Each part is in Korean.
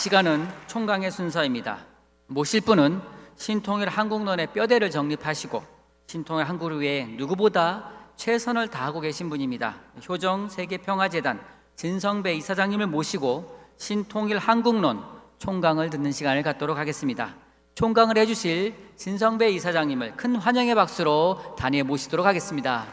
시간은 총강의 순서입니다. 모실 분은 신통일 한국론의 뼈대를 정립하시고 신통일 한국을 위해 누구보다 최선을 다하고 계신 분입니다. 효정 세계평화재단 진성배 이사장님을 모시고 신통일 한국론 총강을 듣는 시간을 갖도록 하겠습니다. 총강을 해주실 진성배 이사장님을 큰 환영의 박수로 단위에 모시도록 하겠습니다.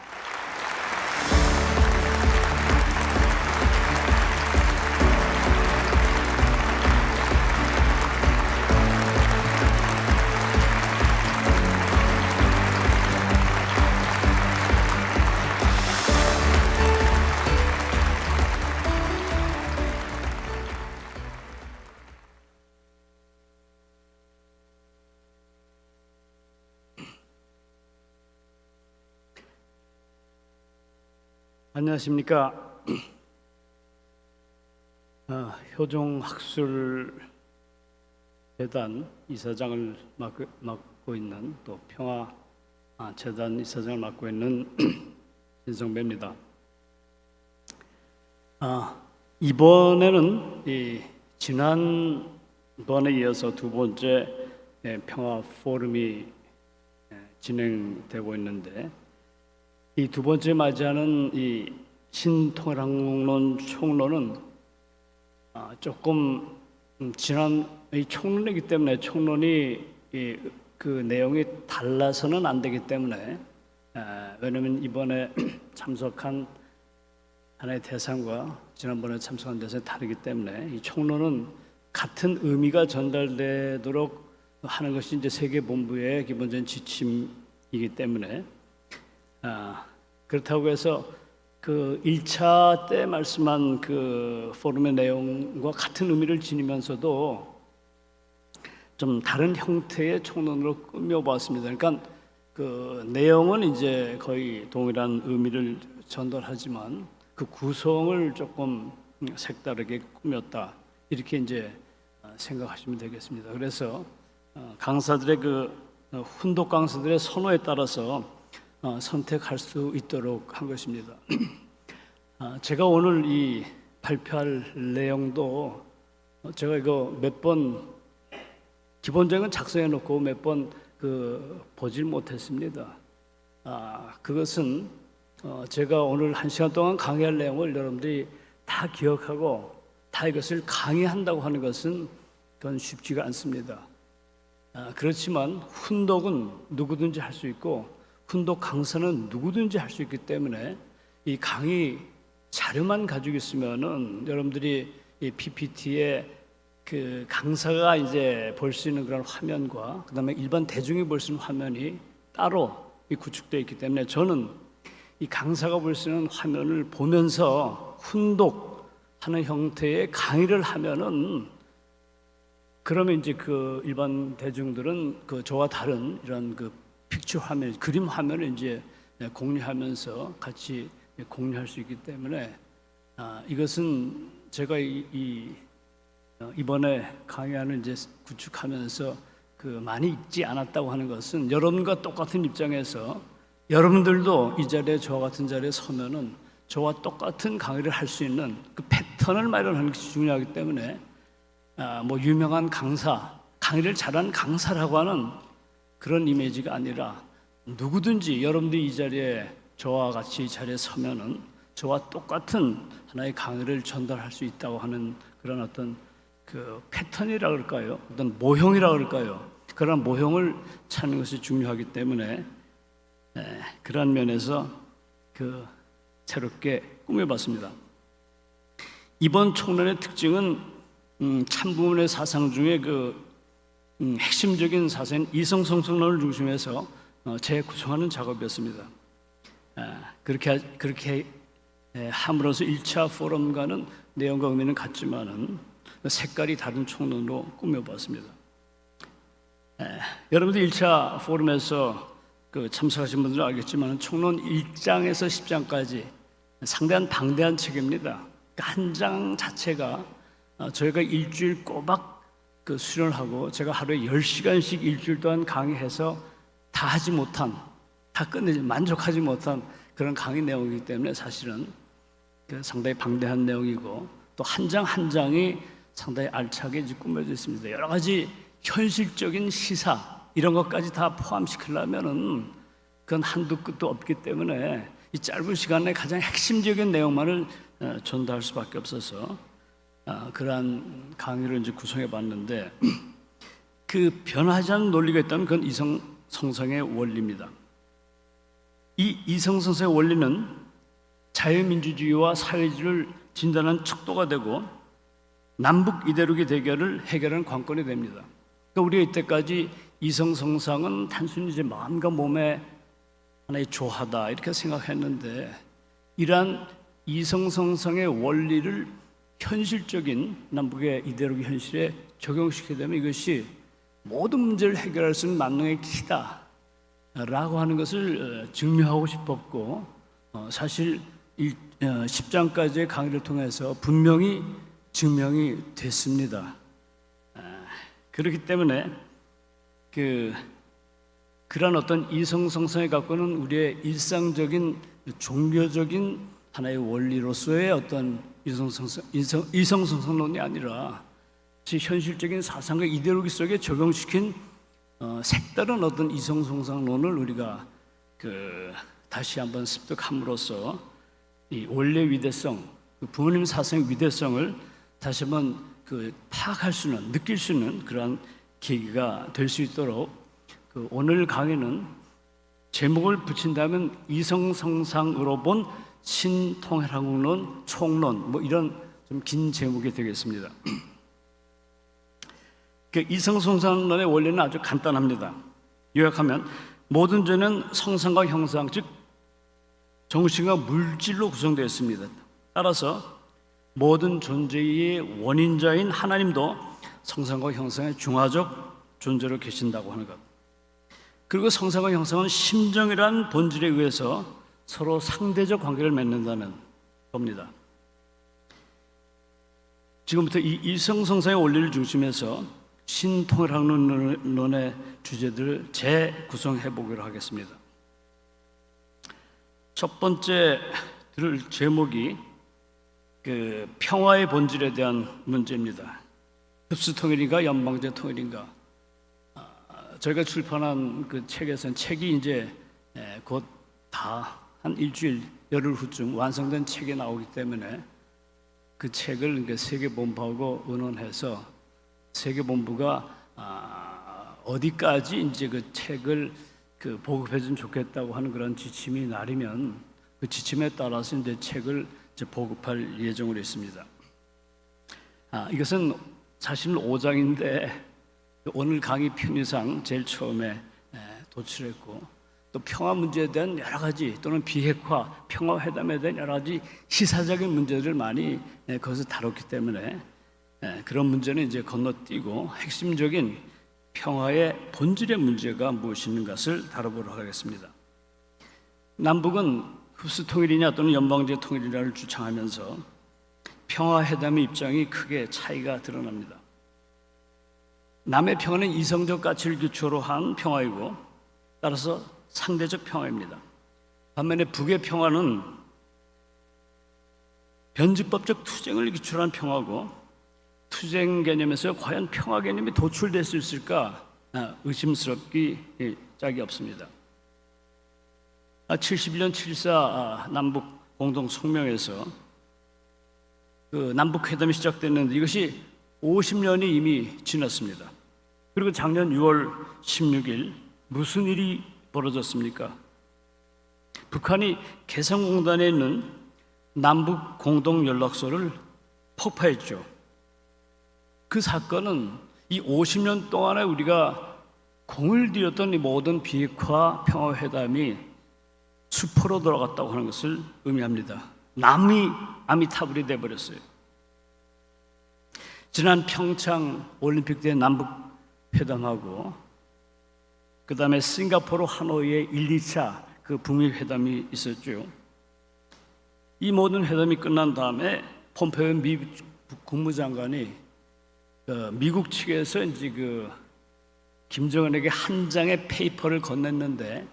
안녕하십니까. 효종학술재단 이사장을 맡고 있는, 또 평화재단 이사장을 맡고 있는 진성배입니다. 이번에는 지난번에 이어서 두 번째 평화 포럼이 진행되고 있는데, 이 두 번째 맞이하는 이 신통일 한국론 총론은 조금 지난 이 총론이기 때문에 총론이 그 내용이 달라서는 안 되기 때문에, 왜냐하면 이번에 참석한 하나의 대상과 지난번에 참석한 대상이 다르기 때문에 이 총론은 같은 의미가 전달되도록 하는 것이 이제 세계본부의 기본적인 지침이기 때문에, 그렇다고 해서 그 1차 때 말씀한 그 포럼의 내용과 같은 의미를 지니면서도 좀 다른 형태의 총론으로 꾸며보았습니다. 그러니까 그 내용은 이제 거의 동일한 의미를 전달하지만 그 구성을 조금 색다르게 꾸몄다, 이렇게 이제 생각하시면 되겠습니다. 그래서 강사들의 훈독 강사들의 선호에 따라서 선택할 수 있도록 한 것입니다. 제가 오늘 이 발표할 내용도 제가 이거 몇 번 기본적인 작성해 놓고 몇 번 보질 못했습니다. 그것은 제가 오늘 1시간 동안 강의할 내용을 여러분들이 다 기억하고 다 이것을 강의한다고 하는 것은 그건 쉽지가 않습니다. 그렇지만 훈독은 누구든지 할 수 있고 훈독 강사는 누구든지 할 수 있기 때문에 이 강의 자료만 가지고 있으면은 여러분들이 이 PPT에 그 강사가 이제 볼 수 있는 그런 화면과 그다음에 일반 대중이 볼 수 있는 화면이 따로 구축되어 있기 때문에, 저는 이 강사가 볼 수 있는 화면을 보면서 훈독하는 형태의 강의를 하면은, 그러면 이제 그 일반 대중들은 저와 다른 이런 픽처 화면, 그림 화면을 이제 공유하면서 같이 공유할 수 있기 때문에, 이것은 제가 이번에 강의안을 이제 구축하면서 많이 읽지 않았다고 하는 것은, 여러분과 똑같은 입장에서 여러분들도 이 자리에, 저와 같은 자리에 서면은 저와 똑같은 강의를 할 수 있는 그 패턴을 마련하는 것이 중요하기 때문에, 뭐 유명한 강사, 강의를 잘하는 강사라고 하는 그런 이미지가 아니라, 누구든지 여러분들이 이 자리에 저와 같이 이 자리에 서면은 저와 똑같은 하나의 강의를 전달할 수 있다고 하는 그런 어떤 패턴이라 그럴까요? 어떤 모형이라 그럴까요? 그런 모형을 찾는 것이 중요하기 때문에, 그런 면에서 새롭게 꾸며봤습니다. 이번 총론의 특징은 참부문의 사상 중에 핵심적인 사상인 이성성성론을 중심해서 재구성하는 작업이었습니다. 그렇게 함으로써 1차 포럼과는 내용과 의미는 같지만은 색깔이 다른 총론으로 꾸며봤습니다. 여러분들 1차 포럼에서 참석하신 분들은 알겠지만 총론 1장에서 10장까지 상당한 방대한 책입니다. 한 장 자체가 저희가 일주일 꼬박 수련을 하고, 제가 하루에 10시간씩 일주일 동안 강의해서 다 끝내지 만족하지 못한 그런 강의 내용이기 때문에, 사실은 상당히 방대한 내용이고, 또 한 장 한 장이 상당히 알차게 이제 꾸며져 있습니다. 여러 가지 현실적인 시사 이런 것까지 다 포함시키려면은 그건 한도 끝도 없기 때문에 이 짧은 시간에 가장 핵심적인 내용만을 전달할 수밖에 없어서 그러한 강의를 이제 구성해 봤는데 그 변하지 않는 논리가 있다면 그건 이성성상의 원리입니다. 이 이성성상의 원리는 자유민주주의와 사회주의를 진단하는 척도가 되고 남북 이데올로기 대결을 해결하는 관건이 됩니다. 그러니까 우리가 이때까지 이성성상은 단순히 이제 마음과 몸의 하나의 조화다 이렇게 생각했는데 이러한 이성성상의 원리를 현실적인 남북의 이데올로기 현실에 적용시키게 되면 이것이 모든 문제를 해결할 수 있는 만능의 키다라고 하는 것을 증명하고 싶었고 사실 10장까지의 강의를 통해서 분명히 증명이 됐습니다. 그렇기 때문에 그런 어떤 이성성상에 갖고는 우리의 일상적인 종교적인 하나의 원리로서의 어떤 이성성상론이 아니라 현실적인 사상과 이데올로기 속에 적용시킨 색다른 어떤 이성성상론을 우리가 다시 한번 습득함으로써 이 원리의 위대성, 부모님 사상의 위대성을 다시 한번 파악할 수 있는, 느낄 수 있는 그러한 계기가 될 수 있도록 오늘 강의는 제목을 붙인다면 이성성상으로 본 신통일한국론 총론 뭐 이런 좀 긴 제목이 되겠습니다. 이성성상론의 원리는 아주 간단합니다. 요약하면 모든 존재는 성상과 형상, 즉 정신과 물질로 구성되어 있습니다. 따라서 모든 존재의 원인자인 하나님도 성상과 형상의 중화적 존재로 계신다고 하는 것. 그리고 성상과 형상은 심정이란 본질에 의해서 서로 상대적 관계를 맺는다는 겁니다. 지금부터 이 이성성상의 원리를 중심해서 신통일학론의 주제들을 재구성해 보기로 하겠습니다. 첫 번째 들을 제목이 평화의 본질에 대한 문제입니다. 흡수통일인가 연방제 통일인가? 저희가 출판한 그 책에서는 책이 이제 곧 다 한 일주일 열흘 후쯤 완성된 책이 나오기 때문에 그 책을 세계본부하고 의논해서 세계본부가 어디까지 이제 그 책을 보급해주면 좋겠다고 하는 그런 지침이 나리면 그 지침에 따라서 이제 책을 이제 보급할 예정으로 있습니다. 이것은 사실 5장인데 오늘 강의 편의상 제일 처음에 도출했고 또 평화 문제에 대한 여러 가지 또는 비핵화, 평화회담에 대한 여러 가지 시사적인 문제들을 많이 거기서 다뤘기 때문에 그런 문제는 이제 건너뛰고 핵심적인 평화의 본질의 문제가 무엇인가를 다뤄보도록 하겠습니다. 남북은 흡수 통일이냐 또는 연방제 통일이냐를 주창하면서 평화회담의 입장이 크게 차이가 드러납니다. 남의 평화는 이성적 가치를 기초로 한 평화이고 따라서 상대적 평화입니다. 반면에 북의 평화는 변증법적 투쟁을 기초로 한 평화고 투쟁 개념에서 과연 평화 개념이 도출될 수 있을까 의심스럽기 짝이 없습니다. 71년 7.14 남북 공동 성명에서 남북 회담이 시작됐는데 이것이 50년이 이미 지났습니다. 그리고 작년 6월 16일 무슨 일이 벌어졌습니까? 북한이 개성공단에 있는 남북 공동 연락소를 폭파했죠. 그 사건은 이 50년 동안에 우리가 공을 들였던 이 모든 비핵화 평화회담이 수포로 돌아갔다고 하는 것을 의미합니다. 남이 아미타불이 되어버렸어요. 지난 평창 올림픽 때 남북 회담하고 그 다음에 싱가포르 하노이의 1, 2차 그 북미 회담이 있었죠. 이 모든 회담이 끝난 다음에 폼페이오 미국 국무장관이 미국 측에서 이제 김정은에게 한 장의 페이퍼를 건넸는데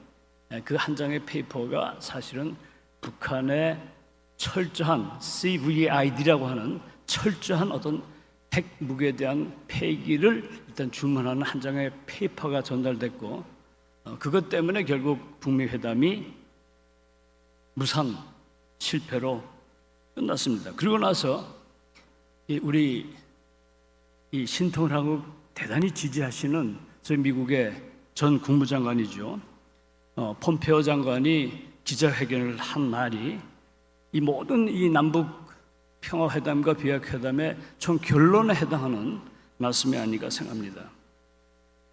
그 한 장의 페이퍼가 사실은 북한의 철저한 CVID라고 하는 철저한 어떤 핵 무기에 대한 폐기를 일단 주문하는 한 장의 페이퍼가 전달됐고, 그것 때문에 결국 북미 회담이 무산 실패로 끝났습니다. 그리고 나서 우리 이 신통일 한국 대단히 지지하시는 저희 미국의 전 국무장관이죠, 폼페오 장관이 기자회견을 한 말이 이 모든 이 남북 평화회담과 비핵회담의 총 결론에 해당하는 말씀이 아닌가 생각합니다.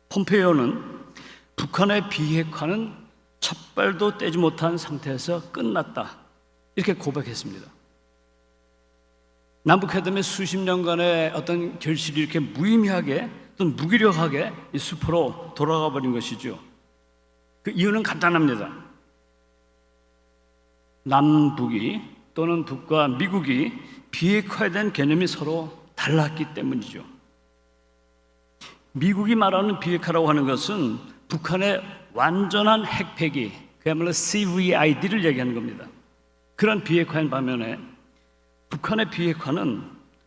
폼페이오는 북한의 비핵화는 첫 발도 떼지 못한 상태에서 끝났다, 이렇게 고백했습니다. 남북회담의 수십 년간의 어떤 결실이 이렇게 무의미하게 또는 무기력하게 이 숲으로 돌아가 버린 것이죠. 그 이유는 간단합니다. 남북이 또는 북과 미국이 비핵화에 대한 개념이 서로 달랐기 때문이죠. 미국이 말하는 비핵화라고 하는 것은 북한의 완전한 핵폐기, 그야말로 CVID를 얘기하는 겁니다. 그런 비핵화인 반면에 북한의 비핵화는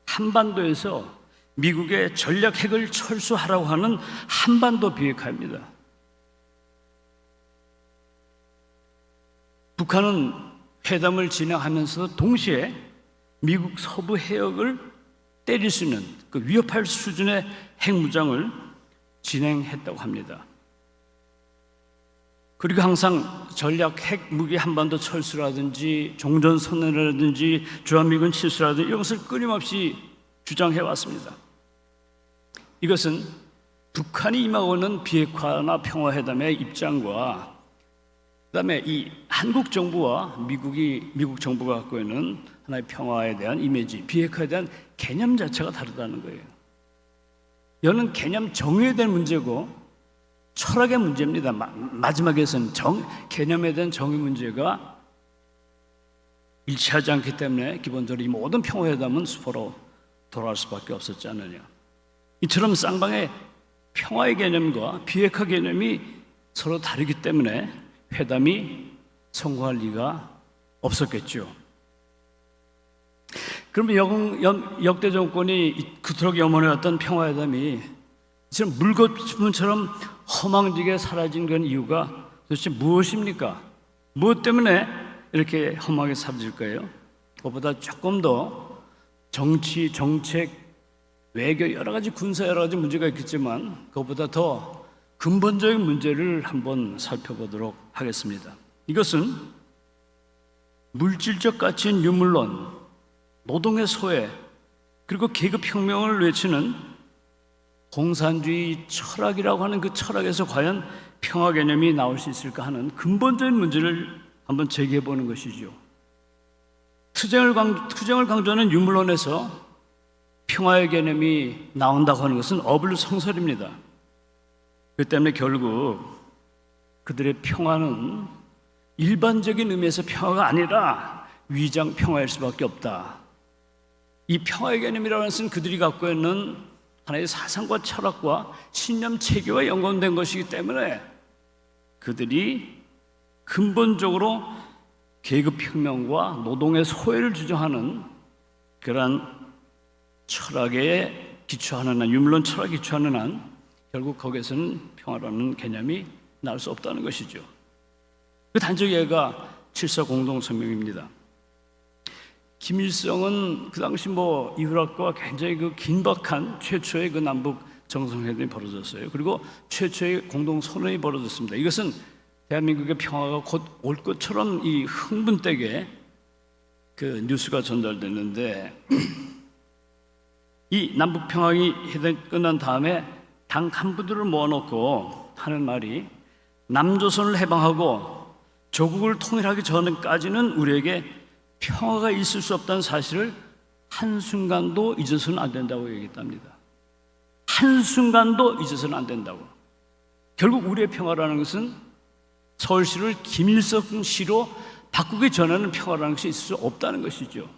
한반도에서 미국의 전략 핵을 철수하라고 하는 한반도 비핵화입니다. 북한은 회담을 진행하면서 동시에 미국 서부 해역을 때릴 수 있는, 그 위협할 수준의 핵무장을 진행했다고 합니다. 그리고 항상 전략 핵무기 한반도 철수라든지 종전선언이라든지 주한미군 철수라든지 이런 것을 끊임없이 주장해 왔습니다. 이것은 북한이 임하고 있는 비핵화나 평화회담의 입장과 그다음에 이 한국 정부와 미국 정부가 갖고 있는 하나의 평화에 대한 이미지, 비핵화에 대한 개념 자체가 다르다는 거예요. 이거는 개념 정의에 대한 문제고 철학의 문제입니다. 마지막에서는 개념에 대한 정의 문제가 일치하지 않기 때문에 기본적으로 이 모든 평화회담은 수포로 돌아갈 수밖에 없었지 않느냐. 이처럼 쌍방의 평화의 개념과 비핵화 개념이 서로 다르기 때문에 회담이 성공할 리가 없었겠죠. 그러면 역대 정권이 그토록 염원해왔던 평화회담이 지금 물거품처럼 허망지게 사라진 그런 이유가 도대체 무엇입니까? 무엇 때문에 이렇게 험하게 사라질까요? 그것보다 조금 더 정치, 정책, 외교 여러 가지 군사 여러 가지 문제가 있겠지만 그것보다 더 근본적인 문제를 한번 살펴보도록 하겠습니다. 이것은 물질적 가치인 유물론, 노동의 소외, 그리고 계급혁명을 외치는 공산주의 철학이라고 하는 그 철학에서 과연 평화 개념이 나올 수 있을까 하는 근본적인 문제를 한번 제기해 보는 것이죠. 투쟁을 강조하는 유물론에서 평화의 개념이 나온다고 하는 것은 어불성설입니다. 그 때문에 결국 그들의 평화는 일반적인 의미에서 평화가 아니라 위장 평화일 수밖에 없다. 이 평화의 개념이라는 것은 그들이 갖고 있는 하나의 사상과 철학과 신념 체계와 연관된 것이기 때문에 그들이 근본적으로 계급혁명과 노동의 소외를 주장하는 그러한 철학에 기초하는 한, 유물론 철학에 기초하는 한 결국 거기에서는 평화라는 개념이 나올 수 없다는 것이죠. 그 단적 예가 7.4 공동성명입니다. 김일성은 그 당시 이라크와 굉장히 그 긴박한 최초의 그 남북 정상회담이 벌어졌어요. 그리고 최초의 공동선언이 벌어졌습니다. 이것은 대한민국의 평화가 곧 올 것처럼 이 흥분되게 그 뉴스가 전달됐는데 이 남북 평화가 끝난 다음에 당 간부들을 모아놓고 하는 말이 남조선을 해방하고 조국을 통일하기 전까지는 우리에게 평화가 있을 수 없다는 사실을 한순간도 잊어서는 안 된다고 얘기했답니다. 한순간도 잊어서는 안 된다고. 결국 우리의 평화라는 것은 서울시를 김일성시로 바꾸기 전에는 평화라는 것이 있을 수 없다는 것이죠.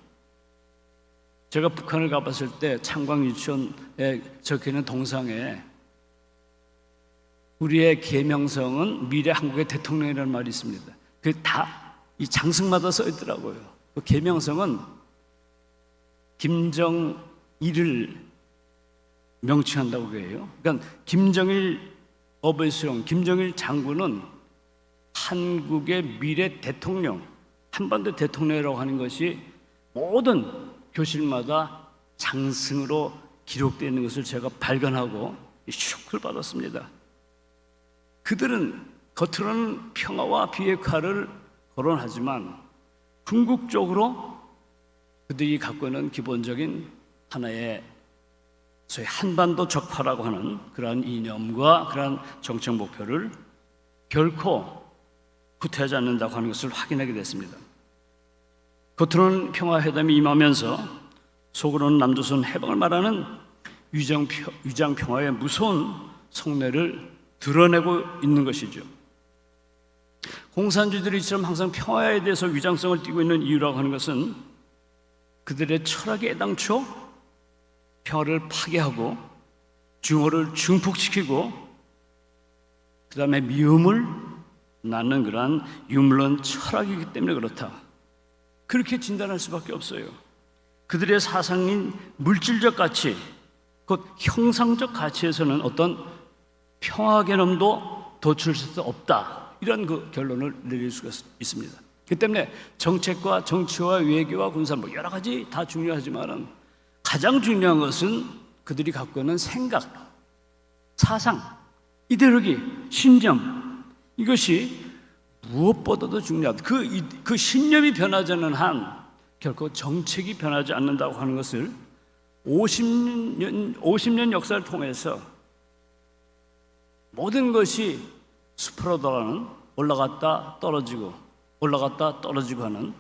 제가 북한을 가봤을 때 창광유치원에 적혀있는 동상에 우리의 계명성은 미래 한국의 대통령이라는 말이 있습니다. 그게 다 이 장승마다 써 있더라고요. 그 계명성은 김정일을 명칭한다고 해요. 그러니까 김정일 어베스령, 김정일 장군은 한국의 미래 대통령, 한반도 대통령이라고 하는 것이 모든 교실마다 장승으로 기록되어 있는 것을 제가 발견하고 쇼크를 받았습니다. 그들은 겉으로는 평화와 비핵화를 거론하지만 궁극적으로 그들이 갖고 있는 기본적인 하나의 소위 한반도 적화라고 하는 그러한 이념과 그러한 정책 목표를 결코 후퇴하지 않는다고 하는 것을 확인하게 됐습니다. 겉으로는 평화회담이 임하면서 속으로는 남조선 해방을 말하는 위장평화의 무서운 속내를 드러내고 있는 것이죠. 공산주의들이 이처럼 항상 평화에 대해서 위장성을 띠고 있는 이유라고 하는 것은 그들의 철학이 애당초 평화를 파괴하고 증오를 증폭시키고 그 다음에 미움을 낳는 그러한 유물론 철학이기 때문에 그렇다. 그렇게 진단할 수밖에 없어요. 그들의 사상인 물질적 가치, 곧 형상적 가치에서는 어떤 평화 개념도 도출할 수 없다. 이런 그 결론을 내릴 수가 있습니다. 그 때문에 정책과 정치와 외교와 군사 뭐 여러 가지 다 중요하지만은 가장 중요한 것은 그들이 갖고 있는 생각, 사상, 이데올로기, 신념, 이것이 무엇보다도 중요하다. 그 신념이 변하지 않는 한 결코 정책이 변하지 않는다고 하는 것을 50년 역사를 통해서 모든 것이 숲으로 돌아가는 올라갔다 떨어지고 올라갔다 떨어지고 하는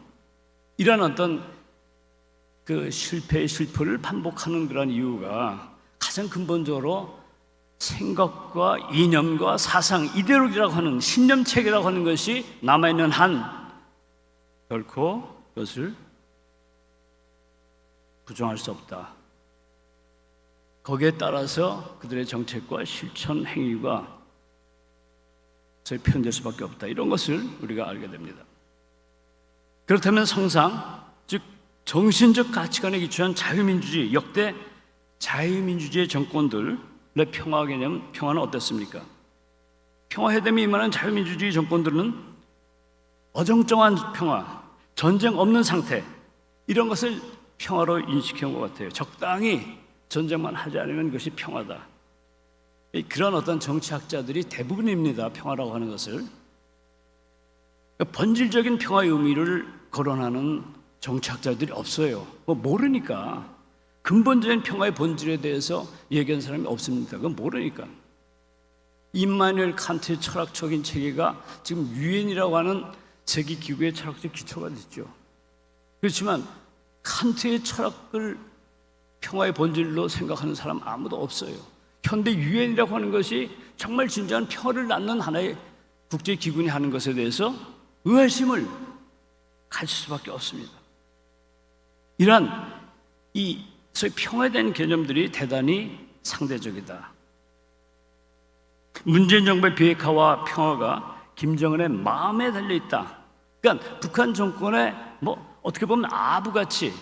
이런 어떤 그 실패의 실패를 반복하는 그런 이유가 가장 근본적으로 생각과 이념과 사상, 이데올로기라고 하는 신념체계라고 하는 것이 남아있는 한 결코 그것을 부정할 수 없다. 거기에 따라서 그들의 정책과 실천 행위가 표현될 수밖에 없다. 이런 것을 우리가 알게 됩니다. 그렇다면 성상, 즉 정신적 가치관에 기초한 자유민주주의, 역대 자유민주주의 정권들의 평화 개념, 평화는 어땠습니까? 평화회담이 임하는 자유민주주의 정권들은 어정쩡한 평화, 전쟁 없는 상태, 이런 것을 평화로 인식한 것 같아요. 적당히 전쟁만 하지 않으면 그것이 평화다. 그런 어떤 정치학자들이 대부분입니다. 평화라고 하는 것을. 본질적인 평화의 의미를 거론하는 정치학자들이 없어요. 모르니까. 근본적인 평화의 본질에 대해서 얘기하는 사람이 없습니다. 그건 모르니까. 임마누엘 칸트의 철학적인 체계가 지금 유엔이라고 하는 세계 기구의 철학적 기초가 됐죠. 그렇지만 칸트의 철학을 평화의 본질로 생각하는 사람 아무도 없어요. 현대 유엔이라고 하는 것이 정말 진정한 평화를 낳는 하나의 국제기구니 하는 것에 대해서 의아심을 가질 수밖에 없습니다. 이러한 이 소위 평화에 대한 개념들이 대단히 상대적이다. 문재인 정부의 비핵화와 평화가 김정은의 마음에 달려있다. 그러니까 북한 정권의 어떻게 보면 아부같이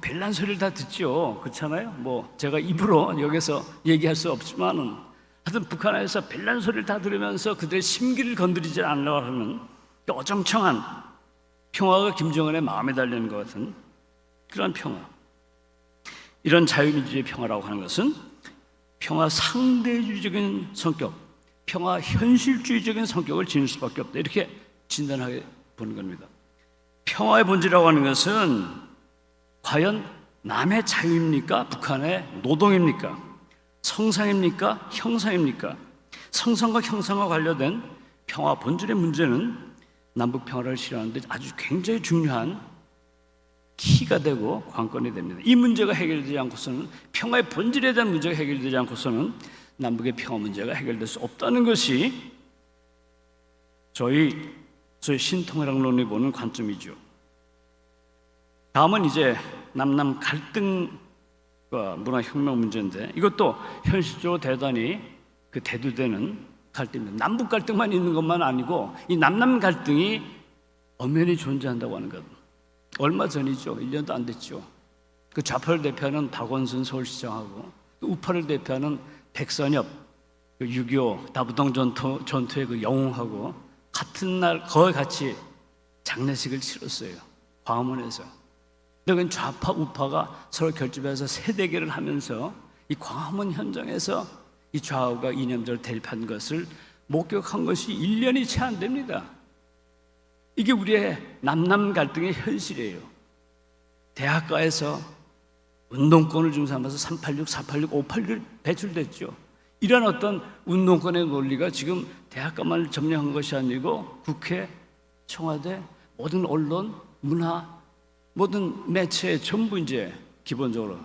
별난 소리를 다 듣죠. 그렇잖아요. 제가 입으로 여기서 얘기할 수 없지만은 하여튼 북한에서 별난 소리를 다 들으면서 그들의 심기를 건드리지 않으려고 하는 어정쩡한 평화가 김정은의 마음에 달리는 것 같은 그런 평화. 이런 자유민주주의 평화라고 하는 것은 평화 상대주의적인 성격, 평화 현실주의적인 성격을 지닐 수밖에 없다. 이렇게 진단하게 보는 겁니다. 평화의 본질이라고 하는 것은 과연 남의 자유입니까? 북한의 노동입니까? 성상입니까? 형상입니까? 성상과 형상과 관련된 평화 본질의 문제는 남북 평화를 실현하는 데 아주 굉장히 중요한 키가 되고 관건이 됩니다. 이 문제가 해결되지 않고서는 평화의 본질에 대한 문제가 해결되지 않고서는 남북의 평화 문제가 해결될 수 없다는 것이 저희 신통일학론이 보는 관점이죠. 다음은 이제 남남 갈등과 문화혁명 문제인데 이것도 현실적으로 대단히 대두되는 갈등입니다. 남북 갈등만 있는 것만 아니고 이 남남 갈등이 엄연히 존재한다고 하는 것. 얼마 전이죠. 1년도 안 됐죠. 그 좌표를 대표하는 박원순 서울시장하고 또 우파를 대표하는 백선엽, 6.25 나부동 전투의 그 영웅하고 같은 날 거의 같이 장례식을 치렀어요. 광화문에서. 근데 그 좌파 우파가 서로 결집해서 세대결을 하면서 이 광화문 현장에서 이 좌우가 이념적으로 대립한 것을 목격한 것이 1년이 채 안 됩니다. 이게 우리의 남남 갈등의 현실이에요. 대학가에서 운동권을 중삼아서 386, 486, 586을 배출됐죠. 이런 어떤 운동권의 논리가 지금 대학가만을 점령한 것이 아니고 국회, 청와대, 모든 언론, 문화, 모든 매체에 전부 이제 기본적으로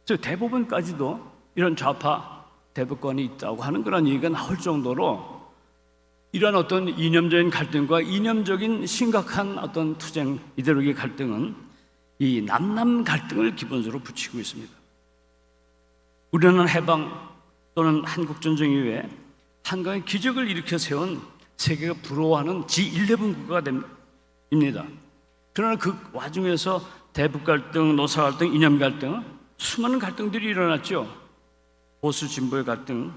대법원까지도 이런 좌파 대법관이 있다고 하는 그런 얘기가 나올 정도로 이런 어떤 이념적인 갈등과 이념적인 심각한 어떤 투쟁, 이데올로기 갈등은 이 남남 갈등을 기본적으로 붙이고 있습니다. 우리는 해방 또는 한국전쟁 이후에 한강의 기적을 일으켜 세운 세계가 부러워하는 G11 국가입니다. 그러나 그 와중에서 대북 갈등, 노사 갈등, 이념 갈등, 수많은 갈등들이 일어났죠. 보수 진보의 갈등,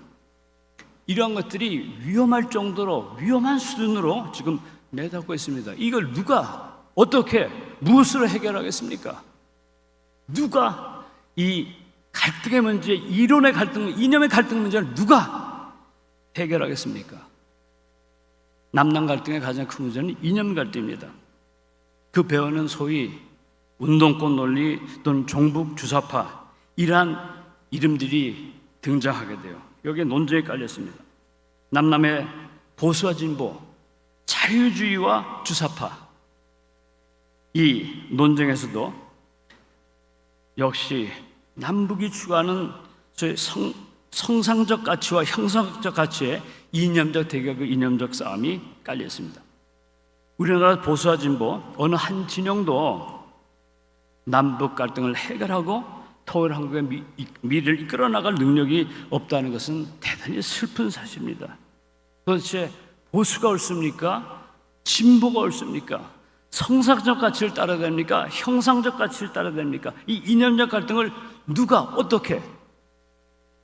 이러한 것들이 위험할 정도로 위험한 수준으로 지금 내닫고 있습니다. 이걸 누가 어떻게 무엇으로 해결하겠습니까? 누가 이 갈등의 문제, 이론의 갈등, 이념의 갈등 문제를 누가 해결하겠습니까? 남남 갈등의 가장 큰 문제는 이념 갈등입니다. 그 배후는 소위 운동권 논리 또는 종북 주사파 이러한 이름들이 등장하게 돼요. 여기에 논쟁이 깔렸습니다. 남남의 보수와 진보, 자유주의와 주사파, 이 논쟁에서도 역시 남북이 추구하는 소위 성상적 가치와 형상적 가치의 이념적 대결과 이념적 싸움이 깔렸습니다. 우리나라 보수와 진보 어느 한 진영도 남북 갈등을 해결하고 토일 한국의 미래를 이끌어 나갈 능력이 없다는 것은 대단히 슬픈 사실입니다. 도대체 보수가 옳습니까? 진보가 옳습니까? 성상적 가치를 따라야 됩니까? 형상적 가치를 따라야 됩니까? 이 이념적 갈등을 누가 어떻게,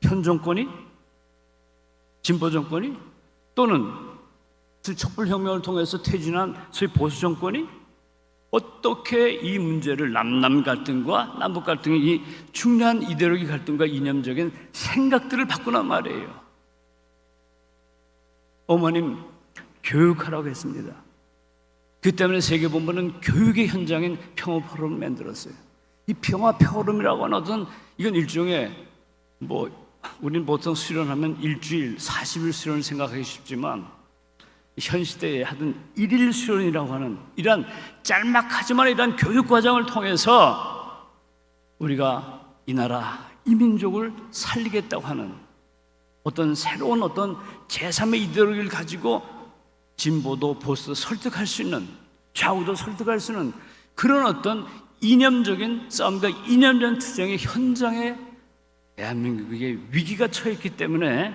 현 정권이, 진보 정권이, 또는 촛불혁명을 통해서 퇴진한 소위 보수 정권이 어떻게 이 문제를 남남 갈등과 남북 갈등의 이 중요한 이데올로기 갈등과 이념적인 생각들을 바꾸란 말이에요. 어머님 교육하라고 했습니다. 그 때문에 세계본부는 교육의 현장인 평화 포럼을 만들었어요. 이 평화 포럼이라고 하는 어떤 이건 일종의 우리는 보통 수련하면 일주일 40일 수련을 생각하기 쉽지만 현 시대에 하던 일일 수련이라고 하는 이러한 짤막하지만 이러한 교육 과정을 통해서 우리가 이 나라 이 민족을 살리겠다고 하는 어떤 새로운 어떤 제3의 이데올로기를 가지고 진보도 보수도 설득할 수 있는, 좌우도 설득할 수 있는 그런 어떤 이념적인 싸움과 이념적인 투쟁의 현장에 대한민국의 위기가 처했기 때문에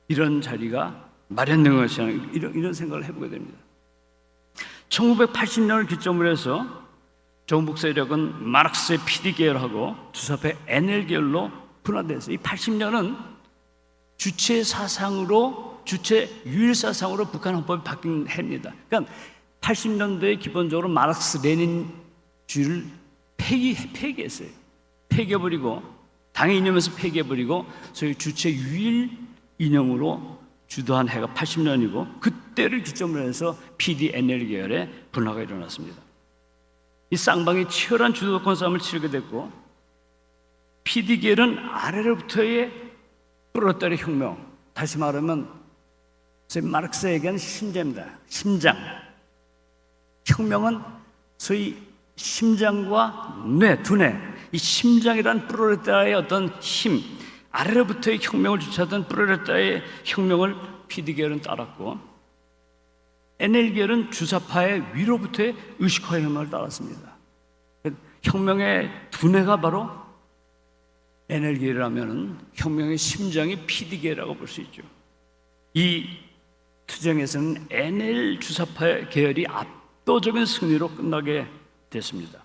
이런 자리가 마련된 것이 아니라 이런 생각을 해보게 됩니다. 1980년을 기점으로 해서 정북 세력은 마르크스의 PD 계열하고 주사파의 NL 계열로 분화됐어요. 이 80년은 주체 사상으로, 주체 유일 사상으로 북한 헌법이 바뀐 해입니다. 그러니까 80년대에 기본적으로 마르크스 레닌주의를 폐기했어요. 폐기해버리고 당의 이념에서 폐기해버리고 소위 주체 유일 이념으로 주도한 해가 80년이고 그때를 기점으로 해서 PD, NL 계열의 분화가 일어났습니다. 이 쌍방이 치열한 주도권 싸움을 치르게 됐고 PD 계열은 아래로부터의 프롤레타리아 혁명, 다시 말하면 마르크스에 얘기하는 심장입니다. 심장. 혁명은 소위 심장과 뇌, 두뇌, 이 심장이란 프롤레타리아의 어떤 힘, 아래로부터의 혁명을 주최하던 프롤레타리아의 혁명을 PD 계열은 따랐고 NL 계열은 주사파의 위로부터의 의식화 혁명을 따랐습니다. 혁명의 두뇌가 바로 NL 계열이라면 혁명의 심장이 PD 계열이라고 볼 수 있죠. 이 투쟁에서는 NL 주사파 계열이 압도적인 승리로 끝나게 됐습니다.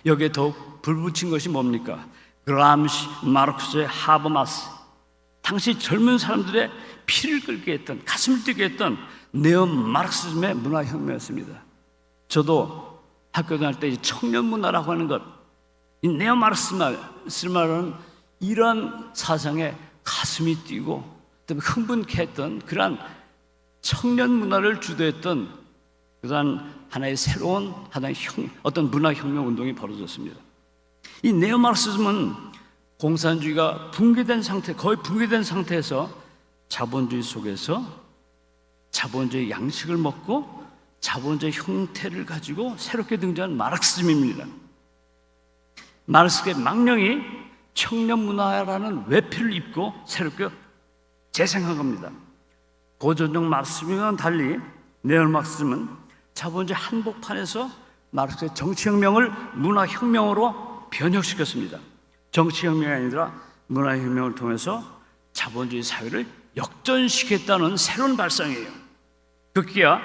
여기에 더욱 불붙인 것이 뭡니까? 그람시, 마르크스의 하버마스, 당시 젊은 사람들의 피를 끓게 했던, 가슴을 뛰게 했던 네오 마르크시즘의 문화혁명이었습니다. 저도 학교 다닐 때 청년 문화라고 하는 것, 이 네오 마르크시즘은 이러한 사상에 가슴이 뛰고 또 흥분케 했던 그러한 청년 문화를 주도했던 그러한 하나의 새로운 하나의 어떤 문화혁명 운동이 벌어졌습니다. 이 네오 마르크시즘은 공산주의가 붕괴된 상태, 거의 붕괴된 상태에서 자본주의 속에서 자본주의 양식을 먹고 자본주의 형태를 가지고 새롭게 등장한 마르크시즘입니다. 마르크스의 망령이 청년 문화라는 외피를 입고 새롭게 재생한 겁니다. 고전적 마르크시즘과는 달리 네오 마르크시즘은 자본주의 한복판에서 마르크스의 정치혁명을 문화혁명으로 변혁시켰습니다. 정치혁명이 아니라 문화혁명을 통해서 자본주의 사회를 역전시켰다는 새로운 발상이에요. 급기야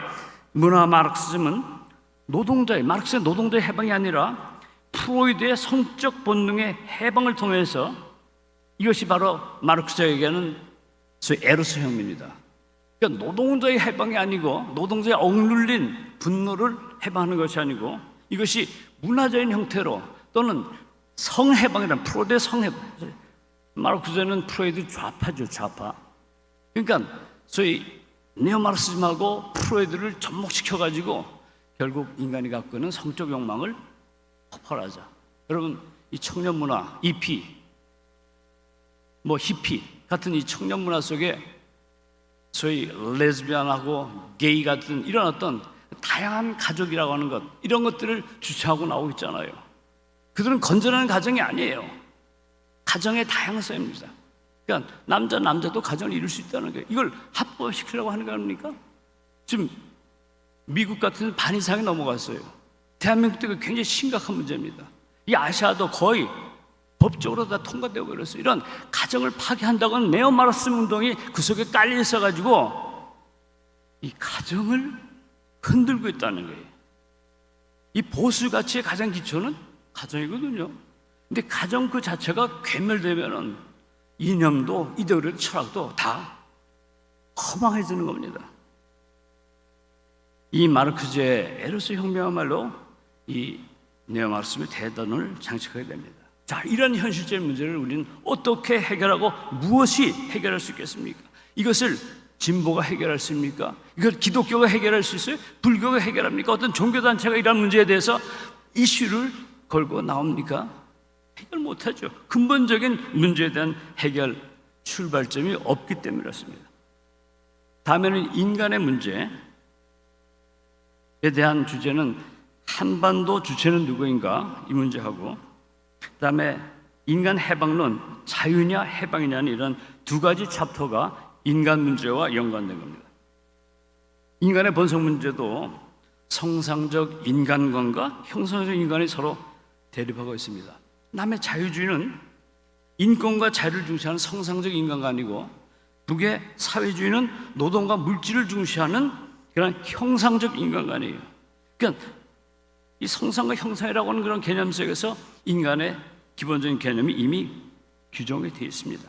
문화 마르크시즘은 마르크스의 노동자의 해방이 아니라 프로이드의 성적 본능의 해방을 통해서, 이것이 바로 마르크스가 얘기하는 소위 에로스 혁명입니다. 그러니까 노동자의 해방이 아니고 노동자의 억눌린 분노를 해방하는 것이 아니고 이것이 문화적인 형태로 또는 성해방이라는 프로이드의 성해방. 마르크스는 프로이드 좌파죠, 좌파. 그러니까 소위 네오마르크시즘하고 프로이드를 접목시켜가지고 결국 인간이 갖고 있는 성적 욕망을 폭발하자. 여러분, 이 청년 문화, EP, 히피 같은 이 청년 문화 속에 소위 레즈비언하고 게이 같은 이런 어떤 다양한 가족이라고 하는 것, 이런 것들을 주체하고 나오고 있잖아요. 그들은 건전한 가정이 아니에요. 가정의 다양성입니다. 그러니까 남자도 가정을 이룰 수 있다는 거예요. 이걸 합법시키려고 하는 거 아닙니까? 지금 미국 같은 반 이상이 넘어갔어요. 대한민국도 굉장히 심각한 문제입니다. 이 아시아도 거의 법적으로 다 통과되고 그랬어요. 이런 가정을 파괴한다고는 네오마르크시즘 운동이 그 속에 깔려 있어가지고 이 가정을 흔들고 있다는 거예요. 이 보수 가치의 가장 기초는 가정이거든요. 근데 가정 그 자체가 괴멸되면은 이념도 이데올리 철학도 다 허망해지는 겁니다. 이 마르크스의 에로스 혁명이야말로 이 네오마르크시즘의 대단을 장식하게 됩니다. 자, 이런 현실적인 문제를 우리는 어떻게 해결하고 무엇이 해결할 수 있겠습니까? 이것을 진보가 해결할 수 있습니까? 이걸 기독교가 해결할 수 있어요? 불교가 해결합니까? 어떤 종교단체가 이런 문제에 대해서 이슈를 걸고 나옵니까? 해결 못하죠. 근본적인 문제에 대한 해결 출발점이 없기 때문에 그렇습니다. 다음에는 인간의 문제에 대한 주제는 한반도 주체는 누구인가? 이 문제하고, 그 다음에 인간 해방론, 자유냐 해방이냐는 이런 두 가지 챕터가 인간 문제와 연관된 겁니다. 인간의 본성 문제도 성상적 인간관과 형성적 인간이 서로 대립하고 있습니다. 남의 자유주의는 인권과 자유를 중시하는 성상적 인간관이고, 북의 사회주의는 노동과 물질을 중시하는 그런 형상적 인간관이에요. 그러니까 이 성상과 형상이라고 하는 그런 개념 속에서 인간의 기본적인 개념이 이미 규정이 되어 있습니다.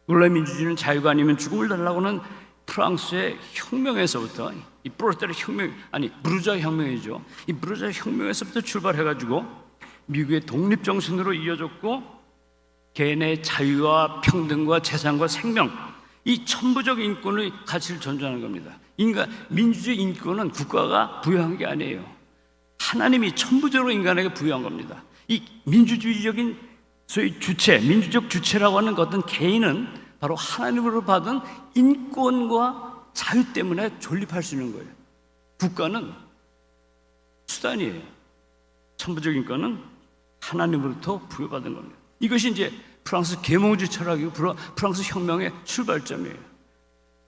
원래 민주주의는 자유가 아니면 죽음을 달라고 하는 프랑스의 혁명에서부터, 이 프로레타리아 혁명, 부르주아 혁명이죠. 이 부르주아 혁명에서부터 출발해가지고 미국의 독립 정신으로 이어졌고, 개인의 자유와 평등과 재산과 생명, 이 천부적 인권의 가치를 존중하는 겁니다. 민주주의 인권은 국가가 부여한 게 아니에요. 하나님이 천부적으로 인간에게 부여한 겁니다. 이 민주주의적인 소위 주체, 민주적 주체라고 하는 어떤 개인은 바로 하나님으로 받은 인권과 자유 때문에 존립할 수 있는 거예요. 국가는 수단이에요. 천부적 인권은 하나님으로부터 부여받은 겁니다. 이것이 이제 프랑스 계몽주의 철학이고 프랑스 혁명의 출발점이에요.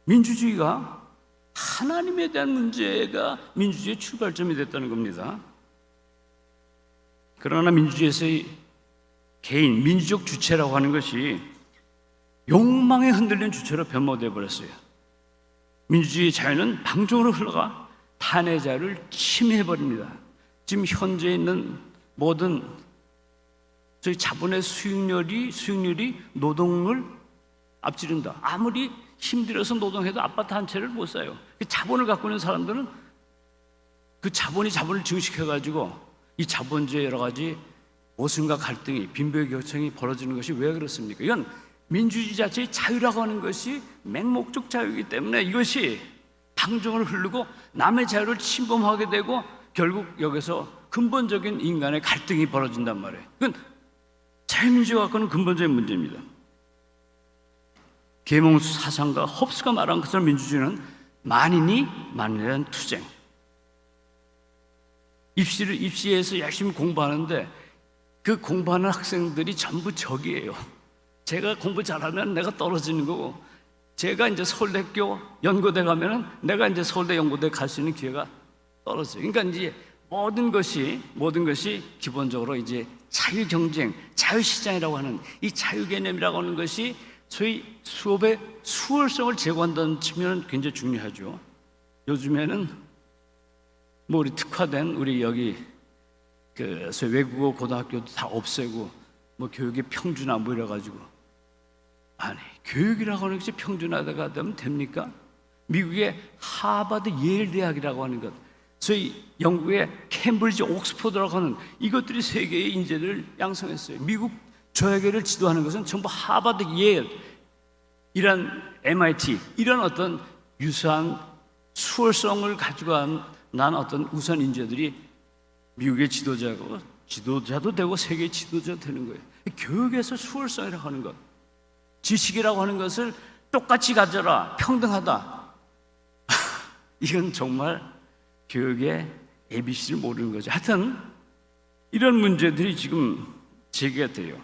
민주주의가 하나님에 대한 문제가 민주주의의 출발점이 됐다는 겁니다. 그러나 민주주의에서의 개인, 민주적 주체라고 하는 것이 욕망에 흔들린 주체로 변모되어 버렸어요. 민주주의 자유는 방종으로 흘러가 탄핵 자유를 침해해버립니다. 지금 현재 있는 모든 저희 자본의 수익률이 노동을 앞지른다. 아무리 힘들어서 노동해도 아파트 한 채를 못 사요. 자본을 갖고 있는 사람들은 그 자본을 증식해가지고 이 자본주의 여러 가지 모순과 갈등이, 빈부격차가 벌어지는 것이 왜 그렇습니까? 이건 민주주의 자체의 자유라고 하는 것이 맹목적 자유이기 때문에 이것이 방종을 흐르고 남의 자유를 침범하게 되고 결국 여기서 근본적인 인간의 갈등이 벌어진단 말이에요. 그건 자유민주주의가 갖고 있는 근본적인 문제입니다. 계몽수 사상가 홉스가 말한 것처럼 민주주의는 만인이 만인에 대한 투쟁. 입시에서 열심히 공부하는데 그 공부하는 학생들이 전부 적이에요. 제가 공부 잘하면 내가 떨어지는 거고, 제가 이제 서울대학교 연고대 가면은 내가 이제 서울대 연고대 갈 수 있는 기회가 떨어져요. 그러니까 이제 모든 것이 기본적으로 이제 자유 경쟁, 자유 시장이라고 하는 이 자유 개념이라고 하는 것이 소위 수업의 수월성을 제고한다는 측면은 굉장히 중요하죠. 요즘에는 우리 특화된 우리 여기 그 소위 외국어 고등학교도 다 없애고 교육의 평준화 이래가지고, 아니 교육이라고 하는 것이 평준화가 되면 됩니까? 미국의 하버드 예일 대학이라고 하는 것, 소위 영국의 캠브리지 옥스퍼드라고 하는 이것들이 세계의 인재들을 양성했어요. 미국 조약계를 지도하는 것은 전부 하버드 예일, 이런 MIT, 이런 어떤 유사한 수월성을 가지고 난 어떤 우선 인재들이 미국의 지도자도 되고 세계의 지도자도 되는 거예요. 교육에서 수월성이라고 하는 것, 지식이라고 하는 것을 똑같이 가져라, 평등하다. 이건 정말 교육의 ABC를 모르는 거죠. 하여튼 이런 문제들이 지금 제기가 돼요.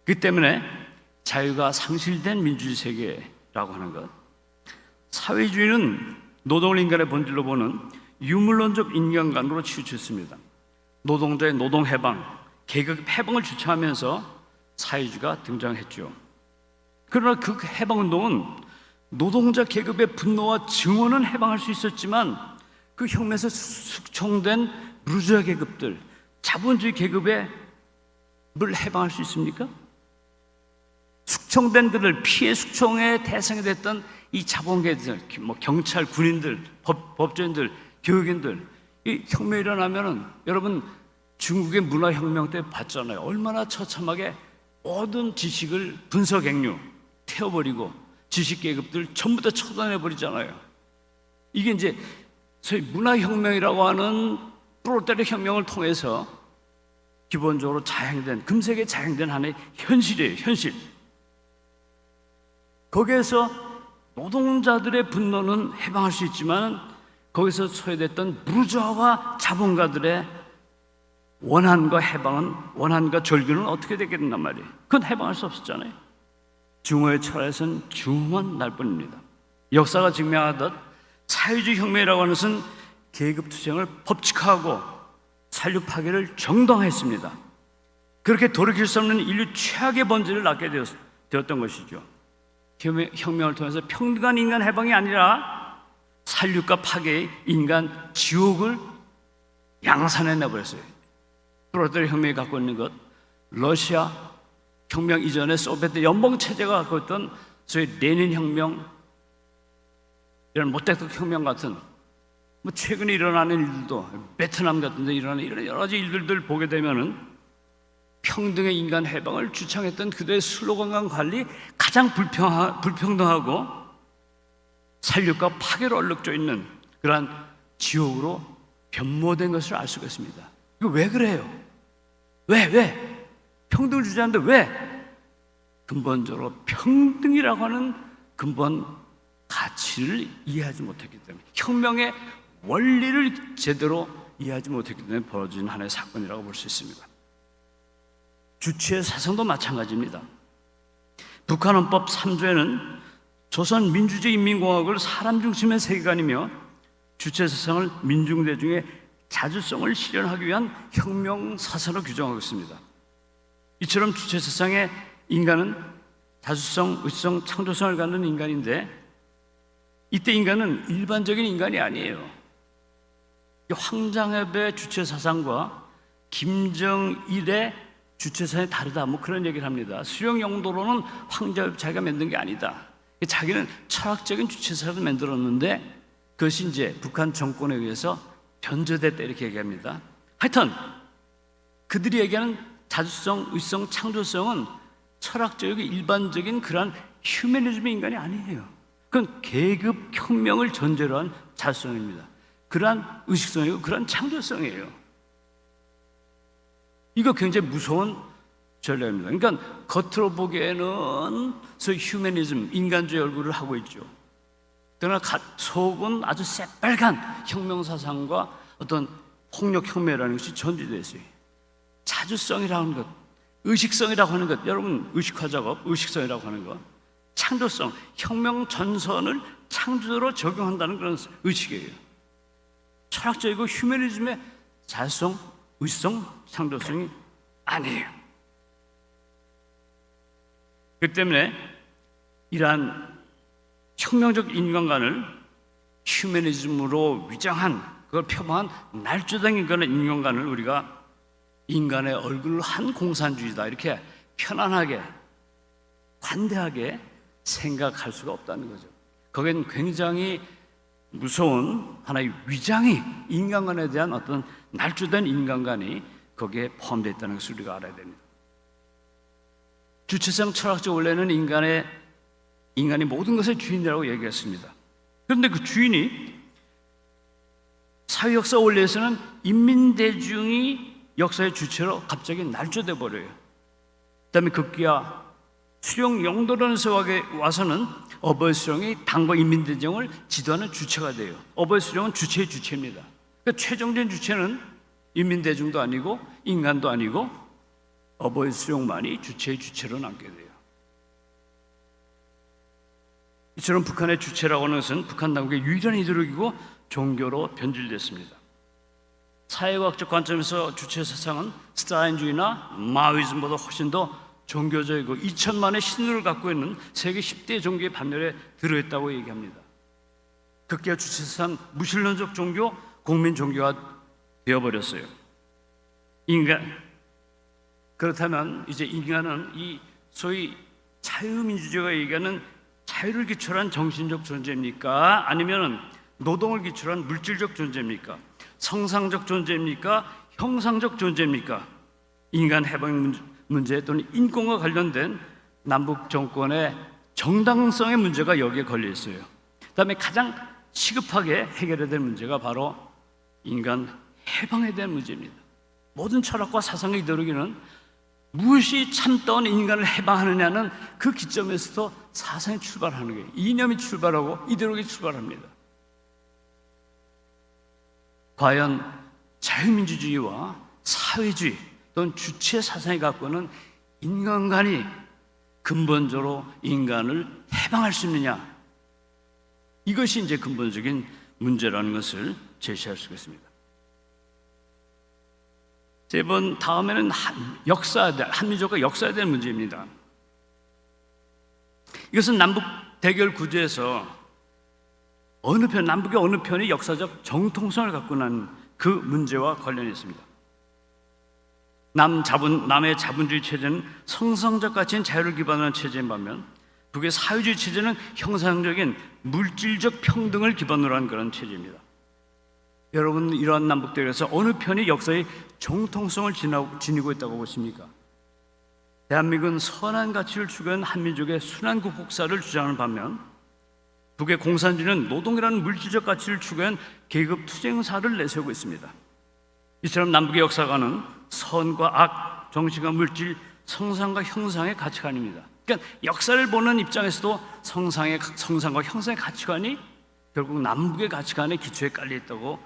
그 때문에 자유가 상실된 민주주의 세계라고 하는 것, 사회주의는 노동을 인간의 본질로 보는 유물론적 인간관으로 치우쳤습니다. 노동자의 노동 해방, 계급 해방을 주창하면서 사회주의가 등장했죠. 그러나 그 해방운동은 노동자 계급의 분노와 증오는 해방할 수 있었지만 그 혁명에서 숙청된 부르주아 계급들, 자본주의 계급의 물 해방할 수 있습니까? 숙청된 그들, 피해 숙청의 대상이 됐던 이 자본계들, 경찰, 군인들, 법조인들, 교육인들, 이 혁명이 일어나면은 여러분 중국의 문화혁명 때 봤잖아요. 얼마나 처참하게 모든 지식을 분석행류 태워버리고 지식계급들 전부 다 처단해버리잖아요. 이게 이제 소위 문화혁명이라고 하는 프롤레타리아 혁명을 통해서 기본적으로 자행된, 금세기에 자행된 하나의 현실이에요. 현실. 거기에서 노동자들의 분노는 해방할 수 있지만 거기서 소외됐던 부르주아와 자본가들의 원한과 해방은, 원한과 절규는 어떻게 되겠단 말이에요. 그건 해방할 수 없었잖아요. 중어의 철학에서는 중후만 날 뿐입니다. 역사가 증명하듯 사회주의 혁명이라고 하는 것은 계급투쟁을 법칙화하고 산류 파괴를 정당화했습니다. 그렇게 돌이킬 수 없는 인류 최악의 번제를 낳게 되었던 것이죠. 혁명을 통해서 평등한 인간 해방이 아니라 산류과 파괴의 인간 지옥을 양산해 내버렸어요. 프롤레타리아 혁명이 갖고 있는 것, 러시아 혁명 이전에 소비에트 연방 체제가 갖고 있던 소위 레닌 혁명, 이런 모택적 혁명 같은, 최근에 일어나는 일들도, 베트남 같은 데 일어나는 이런 여러 가지 일들을 보게 되면은 평등의 인간 해방을 주창했던 그들의 슬로건과 관리, 가장 불평등하고 살육과 파괴로 얼룩져 있는 그러한 지옥으로 변모된 것을 알 수가 있습니다. 이거 왜 그래요? 왜? 평등을 주장하는데 왜? 근본적으로 평등이라고 하는 근본 가치를 이해하지 못했기 때문에, 혁명의 원리를 제대로 이해하지 못했기 때문에 벌어진 하나의 사건이라고 볼 수 있습니다. 주체의 사상도 마찬가지입니다. 북한헌법 3조에는 조선 민주주의 인민공화국을 사람 중심의 세계관이며 주체 사상을 민중대중의 자주성을 실현하기 위한 혁명 사상으로 규정하고 있습니다. 이처럼 주체 사상의 인간은 자주성, 의성, 창조성을 갖는 인간인데, 이때 인간은 일반적인 인간이 아니에요. 이 황장엽의 주체 사상과 김정일의 주체 사상이 다르다, 뭐 그런 얘기를 합니다. 수용 용도로는 황장엽 자기가 만든 게 아니다. 자기는 철학적인 주체 사상을 만들었는데 그것이 이제 북한 정권에 의해서 변조됐다, 이렇게 얘기합니다. 하여튼 그들이 얘기하는 자주성, 의성, 창조성은 철학적이고 일반적인 그런 휴머니즘의 인간이 아니에요. 그건 계급 혁명을 전제로 한 자주성입니다. 그러한 의식성이고 그러한 창조성이에요. 이거 굉장히 무서운 전략입니다. 그러니까 겉으로 보기에는 소위 휴머니즘, 인간주의 얼굴을 하고 있죠. 그러나 속은 아주 새빨간 혁명사상과 어떤 폭력혁명이라는 것이 전제되어 있어요. 자주성이라는 것, 의식성이라고 하는 것, 여러분 의식화 작업, 의식성이라고 하는 것, 창조성, 혁명 전선을 창조로 적용한다는 그런 의식이에요. 철학적이고 휴머니즘의 자주성, 의성, 창조성이 아니에요. 그렇기 때문에 이러한 혁명적 인간관을 휴머니즘으로 위장한, 그걸 표방한 날조된 그런 인간관을 우리가 인간의 얼굴로 한 공산주의다, 이렇게 편안하게 관대하게 생각할 수가 없다는 거죠. 거기엔 굉장히 무서운 하나의 위장이, 인간관에 대한 어떤 날조된 인간관이 거기에 포함되어 있다는 것을 우리가 알아야 됩니다. 주체성 철학적 원래는 인간이 모든 것의 주인이라고 얘기했습니다. 그런데 그 주인이 사회 역사 원리에서는 인민대중이 역사의 주체로 갑자기 날조돼 버려요. 그다음에 급기야 수령 영도론에서 와서는 어버이 수령이 당과 인민대중을 지도하는 주체가 돼요. 어버이 수령은 주체의 주체입니다. 그러니까 최종적인 주체는 인민대중도 아니고 인간도 아니고 어버이 수령만이 주체의 주체로 남게 돼요. 이처럼 북한의 주체라고 하는 것은 북한 당국의 유일한 이데올로기고 종교로 변질됐습니다. 사회과학적 관점에서 주체 사상은 스탈린주의나 마오이즘보다 훨씬 더 종교적이고 2000만의 신을 갖고 있는 세계 10대 종교의 반열에 들어있다고 얘기합니다. 극기야 주체 사상, 무신론적 종교, 국민 종교가 되어버렸어요. 그렇다면 이제 인간은 이 소위 자유민주주의가 얘기하는 자유를 기초로 한 정신적 존재입니까? 아니면 노동을 기초로 한 물질적 존재입니까? 성상적 존재입니까? 형상적 존재입니까? 인간 해방 문제 또는 인권과 관련된 남북 정권의 정당성의 문제가 여기에 걸려 있어요. 그다음에 가장 시급하게 해결해야 될 문제가 바로 인간 해방에 대한 문제입니다. 모든 철학과 사상의 이데올로기는 무엇이 참다운 인간을 해방하느냐는 그 기점에서부터 사상이 출발하는 거예요. 이념이 출발하고 이데올로기 출발합니다. 과연 자유민주주의와 사회주의 또는 주체 사상이 갖고 있는 인간관이 근본적으로 인간을 해방할 수 있느냐, 이것이 이제 근본적인 문제라는 것을 제시할 수 있습니다. 세 번 다음에는 한민족과 역사에 대한 문제입니다. 이것은 남북 대결 구조에서 남북의 어느 편이 역사적 정통성을 갖고 난 그 문제와 관련이 있습니다. 남의 자본주의 체제는 성성적 가치인 자유를 기반으로 한 체제인 반면 북의 사회주의 체제는 형상적인 물질적 평등을 기반으로 한 그런 체제입니다. 여러분, 이러한 남북 대결에서 어느 편이 역사의 정통성을 지니고 있다고 보십니까? 대한민국은 선한 가치를 추구한 한민족의 순환 국국사를 주장하는 반면 북의 공산주의는 노동이라는 물질적 가치를 추구한 계급 투쟁사를 내세우고 있습니다. 이처럼 남북의 역사관은 선과 악, 정신과 물질, 성상과 형상의 가치관입니다. 그러니까 역사를 보는 입장에서도 성상과 형상의 가치관이 결국 남북의 가치관의 기초에 깔려 있다고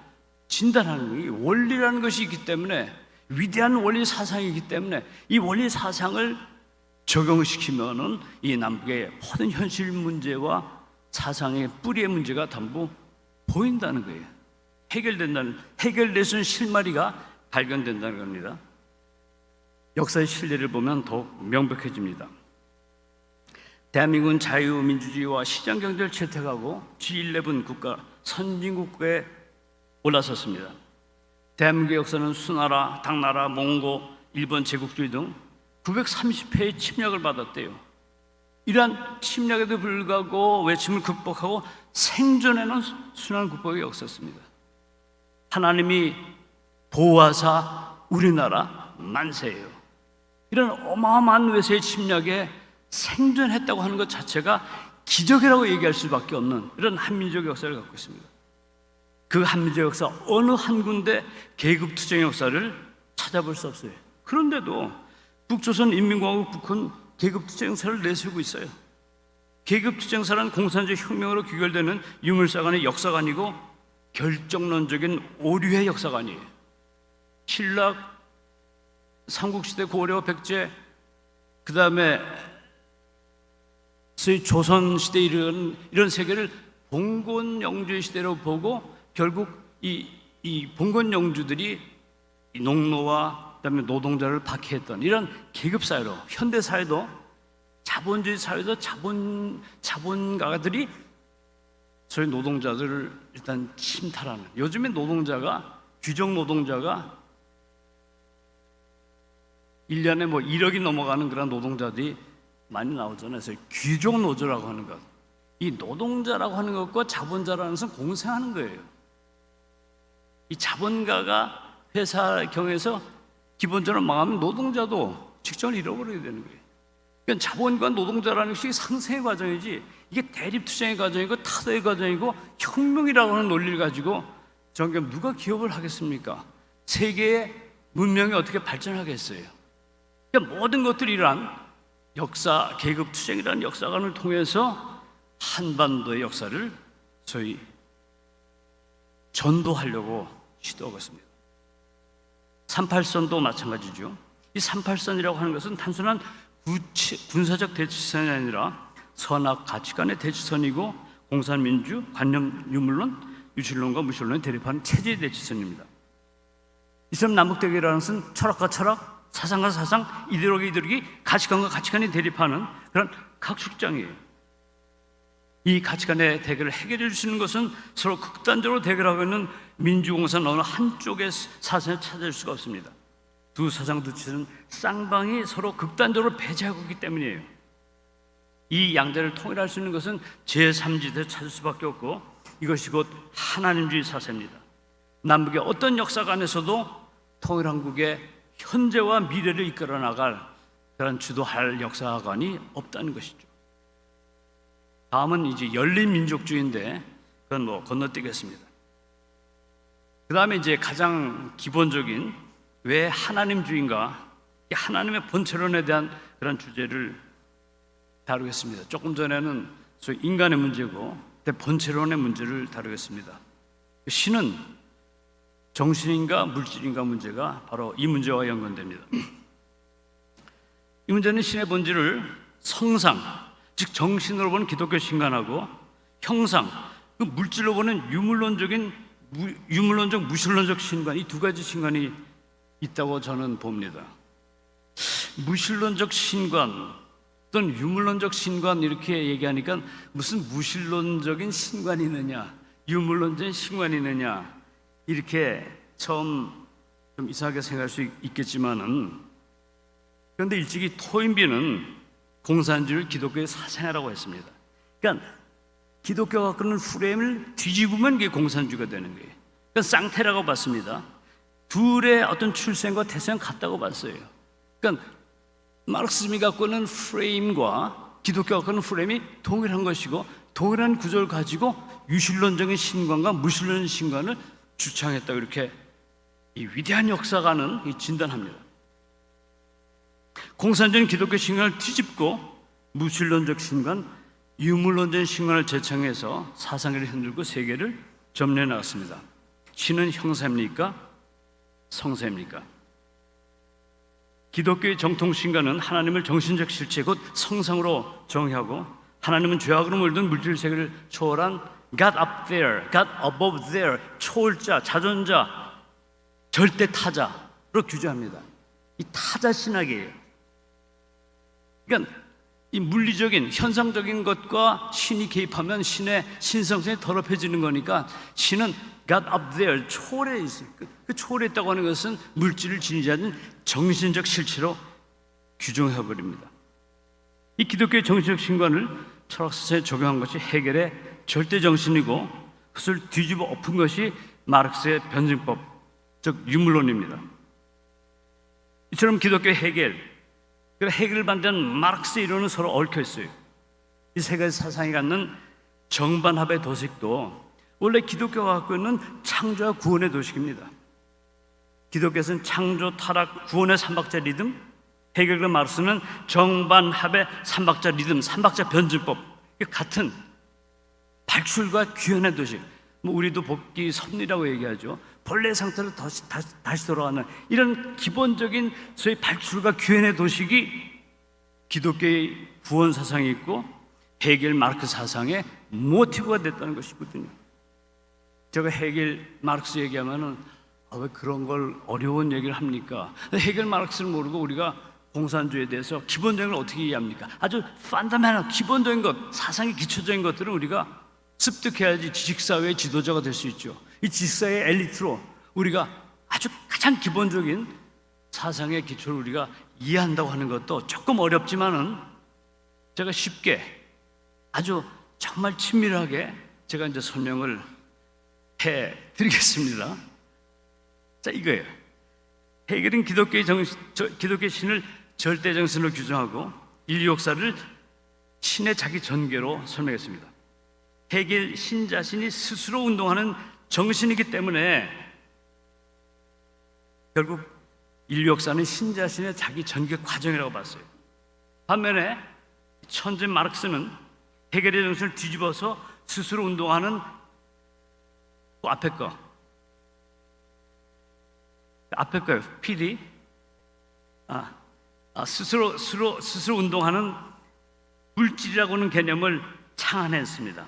진단하는 이 원리라는 것이 있기 때문에, 위대한 원리 사상이기 때문에 이 원리 사상을 적용시키면은 이 남북의 모든 현실 문제와 사상의 뿌리의 문제가 전부 보인다는 거예요. 해결될 수 있는 실마리가 발견된다는 겁니다. 역사의 신뢰를 보면 더욱 명백해집니다. 대한민국은 자유민주주의와 시장경제를 채택하고 G11 국가, 선진국가에 올라섰습니다. 대한민국의 역사는 수나라, 당나라, 몽고, 일본 제국주의 등 930회의 침략을 받았대요. 이러한 침략에도 불구하고 외침을 극복하고 생존해낸 순환 국보의 역사였습니다. 하나님이 보호하사 우리나라 만세예요. 이런 어마어마한 외세의 침략에 생존했다고 하는 것 자체가 기적이라고 얘기할 수밖에 없는 이런 한민족 역사를 갖고 있습니다. 그 한민족 역사 어느 한 군데 계급투쟁의 역사를 찾아볼 수 없어요. 그런데도 북조선인민공화국 북한 계급투쟁 역사를 내세우고 있어요. 계급투쟁사란 공산주의 혁명으로 귀결되는 유물사관의 역사가 아니고 결정론적인 오류의 역사가 아니에요. 신라, 삼국시대, 고려, 백제, 그 다음에 소위 조선시대 이런 세계를 봉건영주의 시대로 보고 결국 이 봉건영주들이 이 농노와 그다음에 노동자를 박해했던 이런 계급사회로, 현대사회도 자본주의 사회도 자본가들이 소위 노동자들을 일단 침탈하는, 요즘에 노동자가, 귀족 노동자가 1년에 뭐 1억이 넘어가는 그런 노동자들이 많이 나오잖아요. 그래서 귀족 노조라고 하는 것, 이 노동자라고 하는 것과 자본자라는 것은 공생하는 거예요. 이 자본가가 회사 경에서 기본적으로 망하면 노동자도 직장을 잃어버리게 되는 거예요. 그러니까 자본과 노동자라는 것이 상생의 과정이지, 이게 대립투쟁의 과정이고 타도의 과정이고 혁명이라고 하는 논리를 가지고 정말 누가 기업을 하겠습니까? 세계의 문명이 어떻게 발전하겠어요? 그러니까 모든 것들이 이러한 역사, 계급투쟁이라는 역사관을 통해서 한반도의 역사를 소위 전도하려고 시도하고 있습니다. 38선도 마찬가지죠. 이 38선이라고 하는 것은 단순한 군사적 대치선이 아니라 선악 가치관의 대치선이고 공산민주, 관념 유물론, 유실론과 무실론을 대립하는 체제의 대치선입니다. 이슬람 남북대결이라는 것은 철학과 철학, 사상과 사상, 이데올로기, 가치관과 가치관이 대립하는 그런 각축장이에요. 이 가치관의 대결을 해결해 주시는 것은 서로 극단적으로 대결하고 있는 민주공산 어느 한쪽의 사상을 찾을 수가 없습니다. 두 사상 두 치는 쌍방이 서로 극단적으로 배제하고 있기 때문이에요. 이 양자를 통일할 수 있는 것은 제3지대를 찾을 수밖에 없고, 이것이 곧 하나님주의 사상입니다. 남북의 어떤 역사관에서도 통일한국의 현재와 미래를 이끌어 나갈 그런 주도할 역사관이 없다는 것이죠. 다음은 이제 열린민족주의인데 그건 뭐 건너뛰겠습니다. 그 다음에 이제 가장 기본적인 왜 하나님주의인가, 하나님의 본체론에 대한 그런 주제를 다루겠습니다. 조금 전에는 소위 인간의 문제고 본체론의 문제를 다루겠습니다. 신은 정신인가 물질인가 문제가 바로 이 문제와 연관됩니다. 이 문제는 신의 본질을 성상, 즉 정신으로 보는 기독교 신관하고 형상, 그 물질로 보는 유물론적 무신론적 신관, 이 두 가지 신관이 있다고 저는 봅니다. 무신론적 신관 또는 유물론적 신관 이렇게 얘기하니까 무슨 무신론적인 신관이 있느냐, 유물론적인 신관이 있느냐, 이렇게 처음 좀 이상하게 생각할 수 있겠지만은, 그런데 일찍이 토인비는 공산주의를 기독교의 사상이라고 했습니다. 그러니까 기독교가 갖고 있는 프레임을 뒤집으면 그게 공산주의가 되는 거예요. 그러니까 쌍태라고 봤습니다. 둘의 어떤 출생과 태생은 같다고 봤어요. 그러니까 마르크스즘이 갖고 있는 프레임과 기독교가 갖고 있는 프레임이 동일한 것이고, 동일한 구조를 가지고 유실론적인 신관과 무신론적인 신관을 주창했다고 이렇게 이 위대한 역사가는 진단합니다. 공산적인 기독교 신관을 뒤집고 무신론적 신관, 유물론적인 신관을 제창해서 사상을 흔들고 세계를 점령해 나갔습니다. 신은 형사입니까? 성사입니까? 기독교의 정통 신관은 하나님을 정신적 실체 곧 성상으로 정의하고, 하나님은 죄악으로 물든 물질 세계를 초월한 God up there, God above there, 초월자, 자존자, 절대 타자로 규정합니다. 이 타자 신학이에요. 그러니까 이 물리적인 현상적인 것과 신이 개입하면 신의 신성성이 더럽혀지는 거니까 신은 God up there, 초월해 있어요. 그 초월해 있다고 하는 것은 물질을 지니지 정신적 실체로 규정해버립니다. 이 기독교의 정신적 신관을 철학사에 적용한 것이 해겔의 절대 정신이고, 그것을 뒤집어 엎은 것이 마르크스의 변증법, 즉 유물론입니다. 이처럼 기독교의 해겔, 해겔을 반대하는 마르크스의 이론은 서로 얽혀 있어요. 이 세 가지 사상이 갖는 정반합의 도식도 원래 기독교가 갖고 있는 창조와 구원의 도식입니다. 기독교에서는 창조, 타락, 구원의 삼박자 리듬, 해겔과 마르크스는 정반합의 삼박자 리듬, 삼박자 변증법, 같은 발출과 규현의 도식. 우리도 복귀 섭리라고 얘기하죠. 본래 상태로 다시 돌아가는 이런 기본적인 소위 발출과 규현의 도식이 기독교의 구원 사상이 있고 해겔 마르크스 사상의 모티브가 됐다는 것이거든요. 제가 해겔 마르크스 얘기하면은 왜 그런 걸 어려운 얘기를 합니까? 해겔 마르크스를 모르고 우리가 공산주의에 대해서 기본적인 걸 어떻게 이해합니까? 아주 판다멘tal 기본적인 것, 사상의 기초적인 것들은 우리가 습득해야지 지식사회의 지도자가 될 수 있죠. 이 지식사회의 엘리트로 우리가 아주 가장 기본적인 사상의 기초를 우리가 이해한다고 하는 것도 조금 어렵지만은 제가 쉽게 아주 정말 친밀하게 제가 이제 설명을 해 드리겠습니다. 자, 이거예요. 해겔은 기독교의 신을 절대 정신으로 규정하고 인류 역사를 신의 자기 전개로 설명했습니다. 해겔 신 자신이 스스로 운동하는 정신이기 때문에 결국 인류 역사는 신 자신의 자기 전개 과정이라고 봤어요. 반면에 천재 마르크스는 해겔의 정신을 뒤집어서 스스로 운동하는 그 앞에 거예요. PD. 스스로 운동하는 물질이라고 하는 개념을 창안했습니다.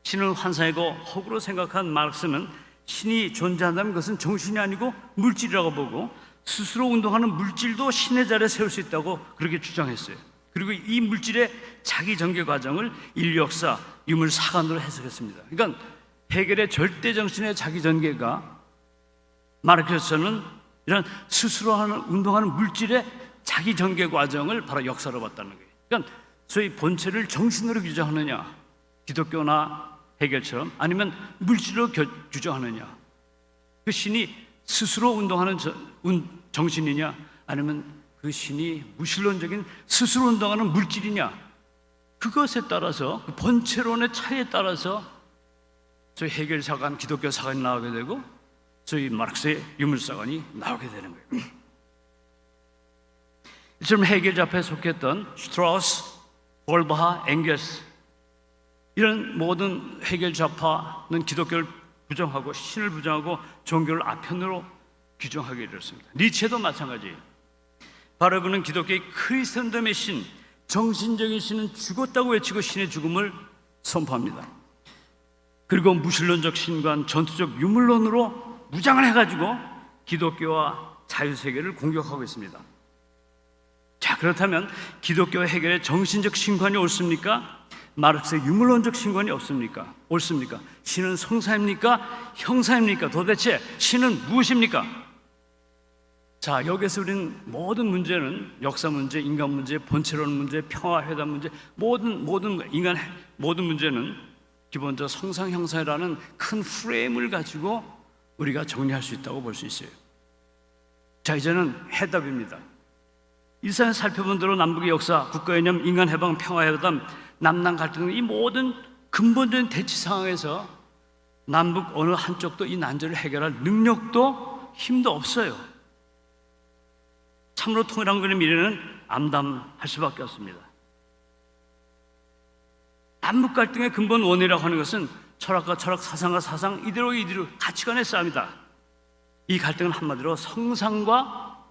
신을 환상이고 허구로 생각한 마르크스는 신이 존재한다면 그것은 정신이 아니고 물질이라고 보고 스스로 운동하는 물질도 신의 자리에 세울 수 있다고 그렇게 주장했어요. 그리고 이 물질의 자기 전개 과정을 인류 역사 유물 사관으로 해석했습니다. 그러니까 해겔의 절대 정신의 자기 전개가 마르크스는 이런 스스로 운동하는 물질의 자기 전개 과정을 바로 역사로 봤다는 거예요. 그러니까 소위 본체를 정신으로 규정하느냐, 기독교나 해겔처럼, 아니면 물질로 규정하느냐, 그 신이 스스로 운동하는 정신이냐, 아니면 그 신이 무신론적인 스스로 운동하는 물질이냐, 그것에 따라서 그 본체론의 차이에 따라서 저희 해겔 사관, 기독교 사관이 나오게 되고 저희 마르크스의 유물 사관이 나오게 되는 거예요. 이처럼 해겔 좌파에 속했던 슈트라우스, 볼바하, 엥겔스, 이런 모든 해겔 좌파는 기독교를 부정하고 신을 부정하고 종교를 아편으로 규정하게 되었습니다. 니체도 마찬가지예요. 바로 그는 기독교의 크리스천덤의 신, 정신적인 신은 죽었다고 외치고 신의 죽음을 선포합니다. 그리고 무신론적 신관, 전투적 유물론으로 무장을 해가지고 기독교와 자유세계를 공격하고 있습니다. 자, 그렇다면 기독교와 해겔의 정신적 신관이 옳습니까? 마르크스의 유물론적 신관이 없습니까? 옳습니까? 신은 성사입니까? 형사입니까? 도대체 신은 무엇입니까? 자, 여기서 우리는 모든 문제는 역사 문제, 인간 문제, 본체론 문제, 평화 회담 문제, 모든 문제는 기본적으로 성상 형사라는 큰 프레임을 가지고 우리가 정리할 수 있다고 볼 수 있어요. 자, 이제는 해답입니다. 일상에 살펴본 대로 남북의 역사, 국가개념, 인간 해방, 평화 회담, 남남 갈등, 이 모든 근본적인 대치 상황에서 남북 어느 한쪽도 이 난제를 해결할 능력도 힘도 없어요. 참으로 통일한 국의 미래는 암담할 수밖에 없습니다. 남북 갈등의 근본 원인이라고 하는 것은 철학과 철학, 사상과 사상, 이데올로기 가치관의 싸움이다. 이 갈등은 한마디로 성상과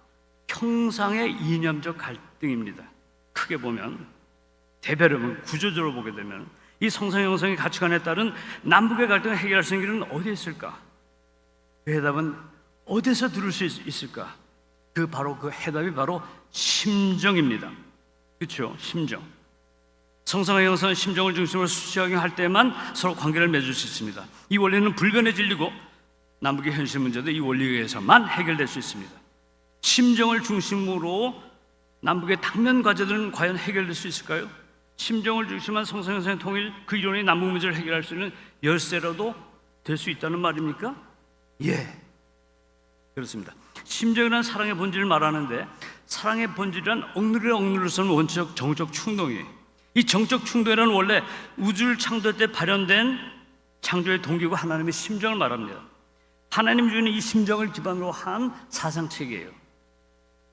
형상의 이념적 갈등입니다. 크게 보면, 대별하면, 구조적으로 보게 되면 이 성상 형상의 가치관에 따른 남북의 갈등을 해결할 수 있는 길은 어디에 있을까? 그 해답은 어디서 들을 수 있을까? 그 해답이 바로 심정입니다. 그렇죠? 심정. 성상의 형성은 심정을 중심으로 수시하게 할 때만 서로 관계를 맺을 수 있습니다. 이 원리는 불변의 진리고 남북의 현실 문제도 이 원리에 의해서만 해결될 수 있습니다. 심정을 중심으로 남북의 당면 과제들은 과연 해결될 수 있을까요? 심정을 중심한 성상 형성의 통일, 그 이론이 남북 문제를 해결할 수 있는 열쇠라도 될 수 있다는 말입니까? 예, 그렇습니다. 심정이란 사랑의 본질을 말하는데, 사랑의 본질이란 억누르는 원초적 정적 충동이에요. 이 정적 충동이란 원래 우주를 창조할 때 발현된 창조의 동기고 하나님의 심정을 말합니다. 하나님 주는 이 심정을 기반으로 한 사상체계예요.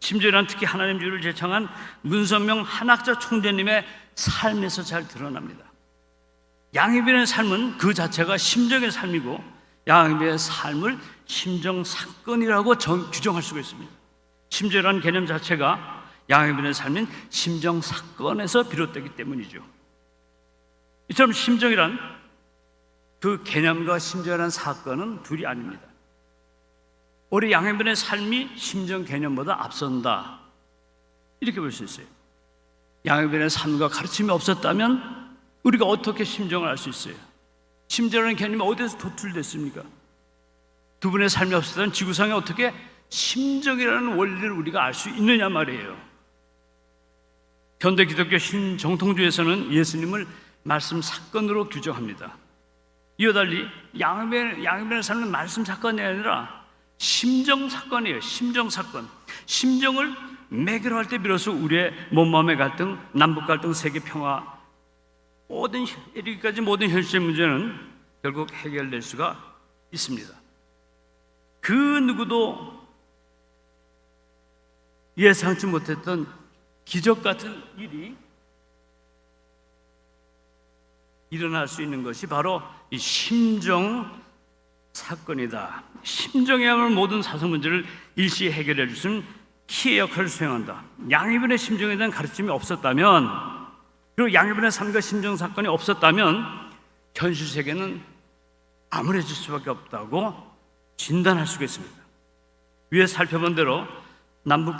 심정이란 특히 하나님주의를 제창한 문선명 한학자 총재님의 삶에서 잘 드러납니다. 양희빈의 삶은 그 자체가 심정의 삶이고, 양희빈의 삶을 심정 사건이라고 규정할 수가 있습니다. 심정이라는 개념 자체가 양희빈의 삶인 심정 사건에서 비롯되기 때문이죠. 이처럼 심정이란 그 개념과 심정이라는 사건은 둘이 아닙니다. 우리 양희빈의 삶이 심정 개념보다 앞선다, 이렇게 볼 수 있어요. 양희빈의 삶과 가르침이 없었다면 우리가 어떻게 심정을 알 수 있어요? 심정이라는 개념이 어디에서 도출됐습니까? 두 분의 삶이 없었다면 지구상에 어떻게 심정이라는 원리를 우리가 알 수 있느냐 말이에요. 현대 기독교 신정통주에서는 예수님을 말씀 사건으로 규정합니다. 이와 달리 양희빈의 삶은 말씀 사건이 아니라 심정 사건이에요. 심정 사건. 심정을 매개로 할 때 비로소 우리의 몸마음의 갈등, 남북 갈등, 세계 평화, 이렇게까지 모든 현실 문제는 결국 해결될 수가 있습니다. 그 누구도 예상치 못했던 기적 같은 일이 일어날 수 있는 것이 바로 이 심정 사건이다. 심정이야말로 모든 사상 문제를 일시에 해결해 줄 수 있는 키의 역할을 수행한다. 양희빈의 심정에 대한 가르침이 없었다면, 그리고 양희빈의 삶과 심정 사건이 없었다면 현실 세계는 암울해질 수밖에 없다고 진단할 수가 있습니다. 위에 살펴본 대로 남북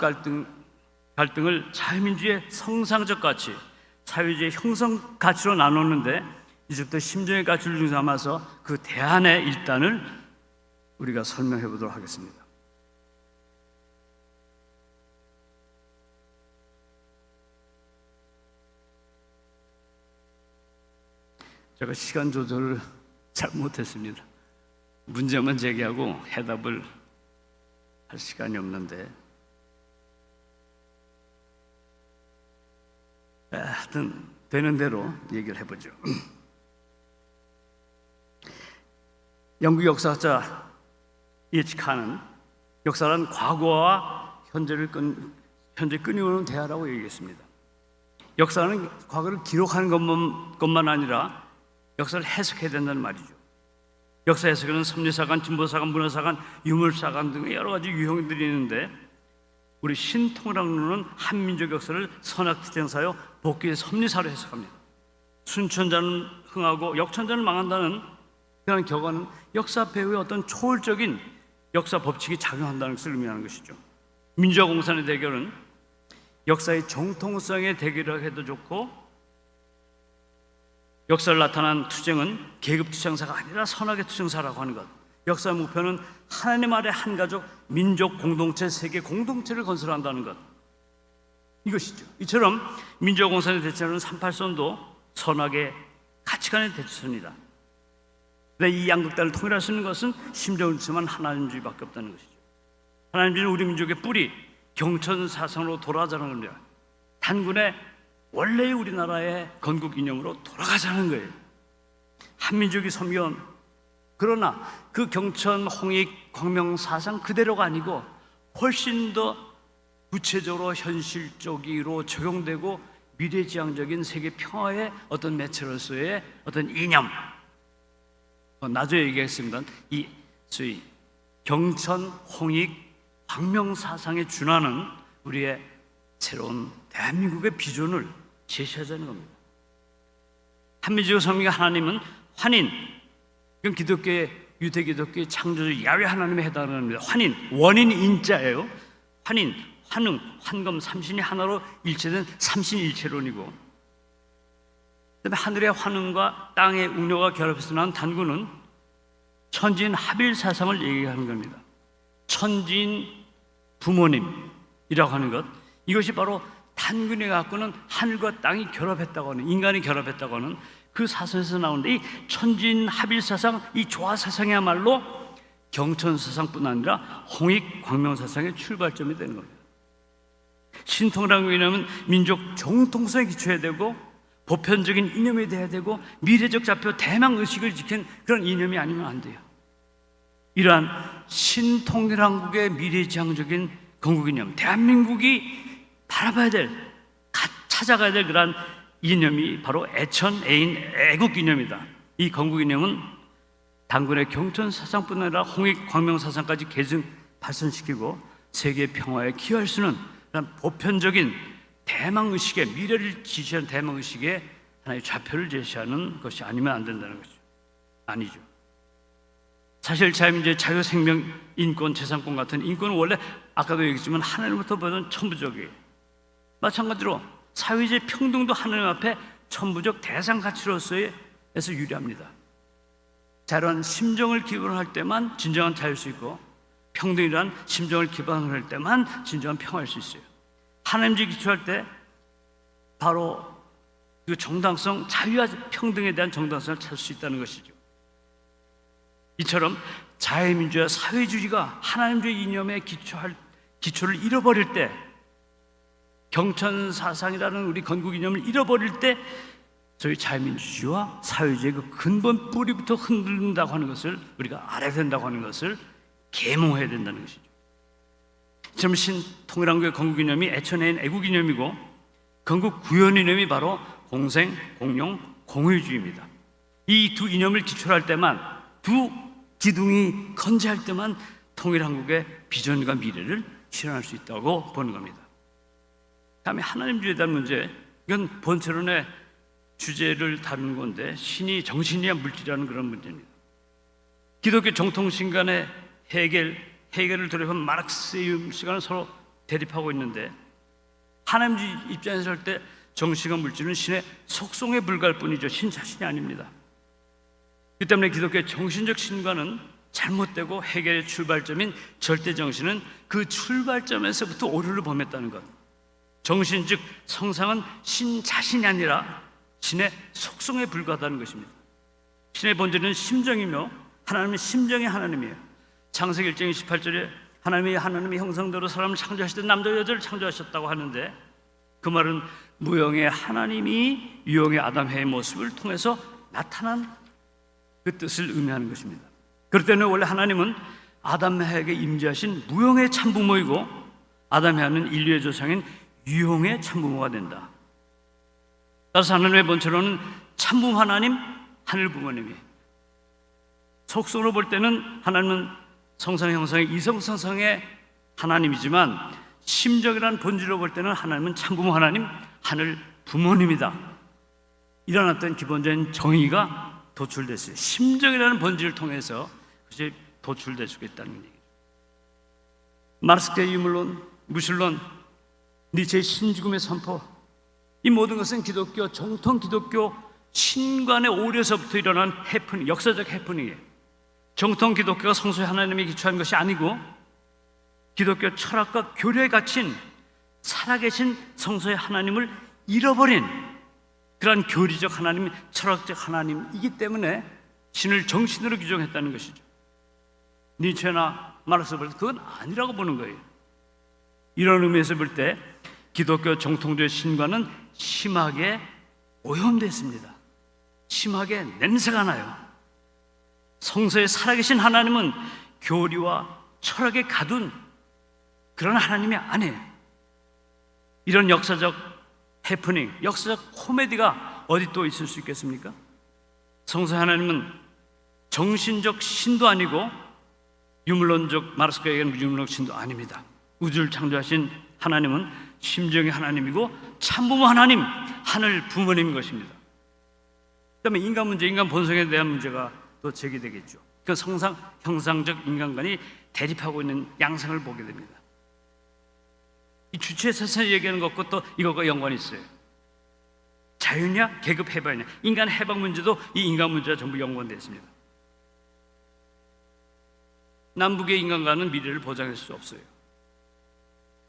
갈등을 자유민주의 성상적 가치, 사회주의 형성 가치로 나누는데, 이제부터 심정의 가치를 중심삼아서 그 대안의 일단을 우리가 설명해 보도록 하겠습니다. 제가 시간 조절을 잘 못했습니다. 문제만 제기하고 해답을 할 시간이 없는데, 하여튼 되는 대로 얘기를 해보죠. 영국 역사학자 E.H. 칸은 역사란 과거와 현재 끊임없는 대화라고 얘기했습니다. 역사는 과거를 기록하는 것만 아니라 역사를 해석해야 된다는 말이죠. 역사 해석에는 섭리사관, 진보사관, 문화사관, 유물사관 등의 여러 가지 유형들이 있는데, 우리 신통일학론은 한민족 역사를 선악투쟁사요 복귀의 섭리사로 해석합니다. 순천자는 흥하고 역천자는 망한다는 그런 격언은 역사 배후의 어떤 초월적인 역사 법칙이 작용한다는 것을 의미하는 것이죠. 민주화 공산의 대결은 역사의 정통성의 대결이라고 해도 좋고, 역사를 나타난 투쟁은 계급 투쟁사가 아니라 선악의 투쟁사라고 하는 것. 역사의 목표는 하나님 아래 한 가족, 민족 공동체, 세계 공동체를 건설한다는 것, 이것이죠. 이처럼 민주화 공산의 대체로는 38선도 선악의 가치관의 대체선이다. 이 양극단을 통일할 수 있는 것은 심정을 지만 하나님주의밖에 없다는 것이죠. 하나님주의는 우리 민족의 뿌리, 경천사상으로 돌아가자는 겁니다. 단군의 원래의 우리나라의 건국 이념으로 돌아가자는 거예요. 한민족이 섬기온, 그러나 그 경천, 홍익, 광명사상 그대로가 아니고 훨씬 더 구체적으로 현실적으로 적용되고 미래지향적인 세계 평화의 어떤 매체로서의 어떤 이념, 나중에 얘기했습니다. 이 소위 경천, 홍익, 광명사상에 준하는 우리의 새로운 대한민국의 비전을 제시하자는 겁니다. 한민족의 성민의 하나님은 환인, 이건 기독교의, 유대기독교의 창조주 야훼 하나님에 해당합니다. 환인, 원인 인자예요. 환인, 환응, 환검, 삼신이 하나로 일체된 삼신일체론이고, 그다음에 하늘의 환웅과 땅의 운효가 결합해서 나온 단군은 천지인 합일 사상을 얘기하는 겁니다. 천지인 부모님이라고 하는 것, 이것이 바로 단군이 갖고는 하늘과 땅이 결합했다고 하는, 인간이 결합했다고 하는 그 사상에서 나오는데, 이 천지인 합일 사상, 이 조화 사상이야말로 경천 사상뿐 아니라 홍익 광명 사상의 출발점이 되는 겁니다. 신통이라는 개념은 민족 정통성에 기초해야 되고 보편적인 이념이 돼야 되고 미래적 좌표 대망 의식을 지킨 그런 이념이 아니면 안 돼요. 이러한 신통일한국의 미래지향적인 건국이념, 대한민국이 바라봐야 될, 찾아가야 될 그러한 이념이 바로 애천, 애인, 애국이념이다. 이 건국이념은 단군의 경천 사상뿐 아니라 홍익 광명 사상까지 계승 발전시키고 세계 평화에 기여할 수 있는 그런 보편적인 대망의식의, 미래를 지시하는 대망의식의 하나의 좌표를 제시하는 것이 아니면 안 된다는 것이죠. 아니죠. 사실 자유민주주의, 자유, 생명, 인권, 재산권 같은 인권은 원래 아까도 얘기했지만 하나님부터 받은 천부적이에요. 마찬가지로 사회적 평등도 하나님 앞에 천부적 대상 가치로서에서 유리합니다. 자유한 심정을 기반할 때만 진정한 자유일 수 있고, 평등이란 심정을 기반할 때만 진정한 평화일 수 있어요. 하나님께 기초할 때 바로 그 정당성, 자유와 평등에 대한 정당성을 찾을 수 있다는 것이죠. 이처럼 자유민주와 사회주의가 하나님주의 이념에 기초를 잃어버릴 때, 경천사상이라는 우리 건국 이념을 잃어버릴 때 저희 자유민주주의와 사회주의의 그 근본 뿌리부터 흔들린다고 하는 것을 우리가 알아야 된다고 하는 것을 계몽해야 된다는 것이죠. 지금 신통일한국의 건국 이념이 애천애인 애국 이념이고, 건국 구현 이념이 바로 공생, 공용, 공의주의입니다. 이 두 이념을 기초로 할 때만, 두 기둥이 건재할 때만 통일한국의 비전과 미래를 실현할 수 있다고 보는 겁니다. 다음에 하나님주의에 대한 문제, 이건 본체론의 주제를 다루는 건데, 신이 정신이야 물질이라는 그런 문제입니다. 기독교 정통신간의 헤겔을 돌아보면 마르크스의 시간을 서로 대립하고 있는데, 하나님주의 입장에서 할 때 정신과 물질은 신의 속성에 불과할 뿐이죠, 신 자신이 아닙니다. 그 때문에 기독교의 정신적 신과는 잘못되고, 헤겔의 출발점인 절대정신은 그 출발점에서부터 오류를 범했다는 것. 정신 즉 성상은 신 자신이 아니라 신의 속성에 불과하다는 것입니다. 신의 본질은 심정이며 하나님은 심정의 하나님이에요. 창세기 1장 28절에 하나님이 형상대로 사람을 창조하실 때 남자 여자를 창조하셨다고 하는데, 그 말은 무형의 하나님이 유형의 아담해의 모습을 통해서 나타난 그 뜻을 의미하는 것입니다. 그럴 때는 원래 하나님은 아담해에게 임재하신 무형의 참부모이고, 아담해는 인류의 조상인 유형의 참부모가 된다. 따라서 하나님의 본체로는 참부모 하나님, 하늘 부모님이, 속성으로 볼 때는 하나님은 성상 형상의 이성성상의 하나님이지만, 심정이라는 본질로 볼 때는 하나님은 참부모 하나님, 하늘 부모님이다. 이런 어떤 기본적인 정의가 도출됐어요. 심정이라는 본질을 통해서 그것이 도출될 수 있다는 얘기죠. 마르크스의 유물론, 무신론, 니체의 신죽음의 선포, 이 모든 것은 기독교, 정통 기독교 신관의 오류에서부터 일어난 해프닝, 역사적 해프닝이에요. 정통 기독교가 성소의 하나님에 기초한 것이 아니고, 기독교 철학과 교리에 갇힌 살아계신 성소의 하나님을 잃어버린 그러한 교리적 하나님, 철학적 하나님이기 때문에 신을 정신으로 규정했다는 것이죠. 니체나 마르크스 볼 때 그건 아니라고 보는 거예요. 이런 의미에서 볼 때 기독교 정통주의 신과는 심하게 오염됐습니다. 심하게 냄새가 나요. 성서에 살아계신 하나님은 교리와 철학에 가둔 그런 하나님이 아니에요. 이런 역사적 해프닝, 역사적 코미디가 어디 또 있을 수 있겠습니까? 성서 하나님은 정신적 신도 아니고, 유물론적, 마르크스가 얘기하는 유물론적 신도 아닙니다. 우주를 창조하신 하나님은 심정의 하나님이고 참부모 하나님, 하늘 부모님인 것입니다. 그 다음에 인간 문제, 인간 본성에 대한 문제가 또 제기되겠죠. 그 성상, 형상적 인간관이 대립하고 있는 양상을 보게 됩니다. 이 주체사상을 얘기하는 것과 또 이것과 연관이 있어요. 자유냐 계급 해방이냐, 인간 해방 문제도 이 인간 문제와 전부 연관되어 있습니다. 남북의 인간과는 미래를 보장할 수 없어요.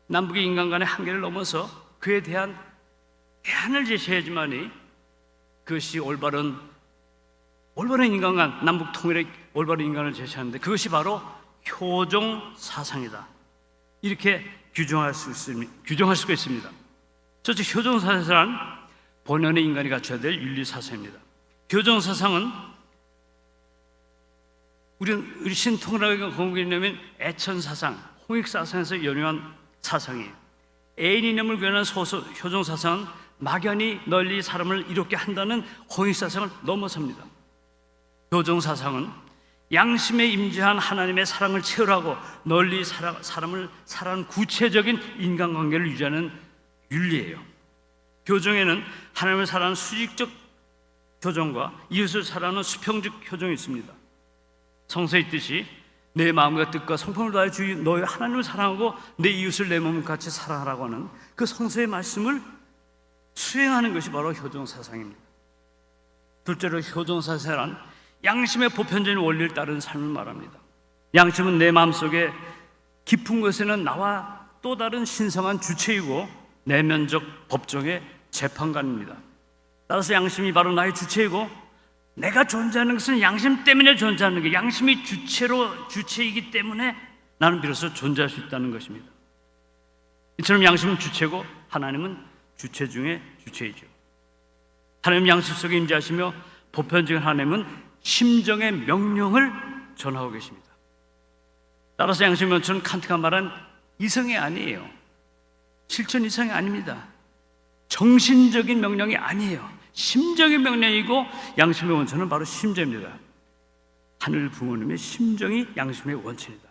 남북의 인간 간의 한계를 넘어서 그에 대한 대안을 제시해야지만이 그것이 올바른 인간 간, 남북 통일의 올바른 인간을 제시하는데, 그것이 바로 효종 사상이다, 이렇게 규정할 수가 있습니다. 저즉 효종 사상은 본연의 인간이 갖춰야 될 윤리 사상입니다. 효종 사상은 우리 신통일학의 공개념인 애천 사상, 홍익 사상에서 연유한 사상이에요. 애인이념을 구현한 효종 사상은 막연히 널리 사람을 이롭게 한다는 홍익 사상을 넘어섭니다. 효종 사상은 양심에 임재한 하나님의 사랑을 채우라고 널리 사람을 사랑하는 구체적인 인간관계를 유지하는 윤리예요. 교정에는 하나님을 사랑하는 수직적 교정과 이웃을 사랑하는 수평적 교정이 있습니다. 성서에 있듯이 내 마음과 뜻과 성품을 다해 주의 너의 하나님을 사랑하고 내 이웃을 내 몸과 같이 사랑하라고 하는 그 성서의 말씀을 수행하는 것이 바로 효종 사상입니다. 둘째로 효종 사상은 양심의 보편적인 원리를 따르는 삶을 말합니다. 양심은 내 마음속에 깊은 곳에는 나와 또 다른 신성한 주체이고 내면적 법정의 재판관입니다. 따라서 양심이 바로 나의 주체이고, 내가 존재하는 것은 양심 때문에 존재하는 게, 양심이 주체이기 때문에 나는 비로소 존재할 수 있다는 것입니다. 이처럼 양심은 주체고 하나님은 주체 중에 주체이죠. 하나님 양심 속에 임재하시며 보편적인 하나님은 심정의 명령을 전하고 계십니다. 따라서 양심의 원천은 칸트가 말한 이성이 아니에요. 실천 이성이 아닙니다. 정신적인 명령이 아니에요. 심정의 명령이고, 양심의 원천은 바로 심정입니다. 하늘 부모님의 심정이 양심의 원천이다.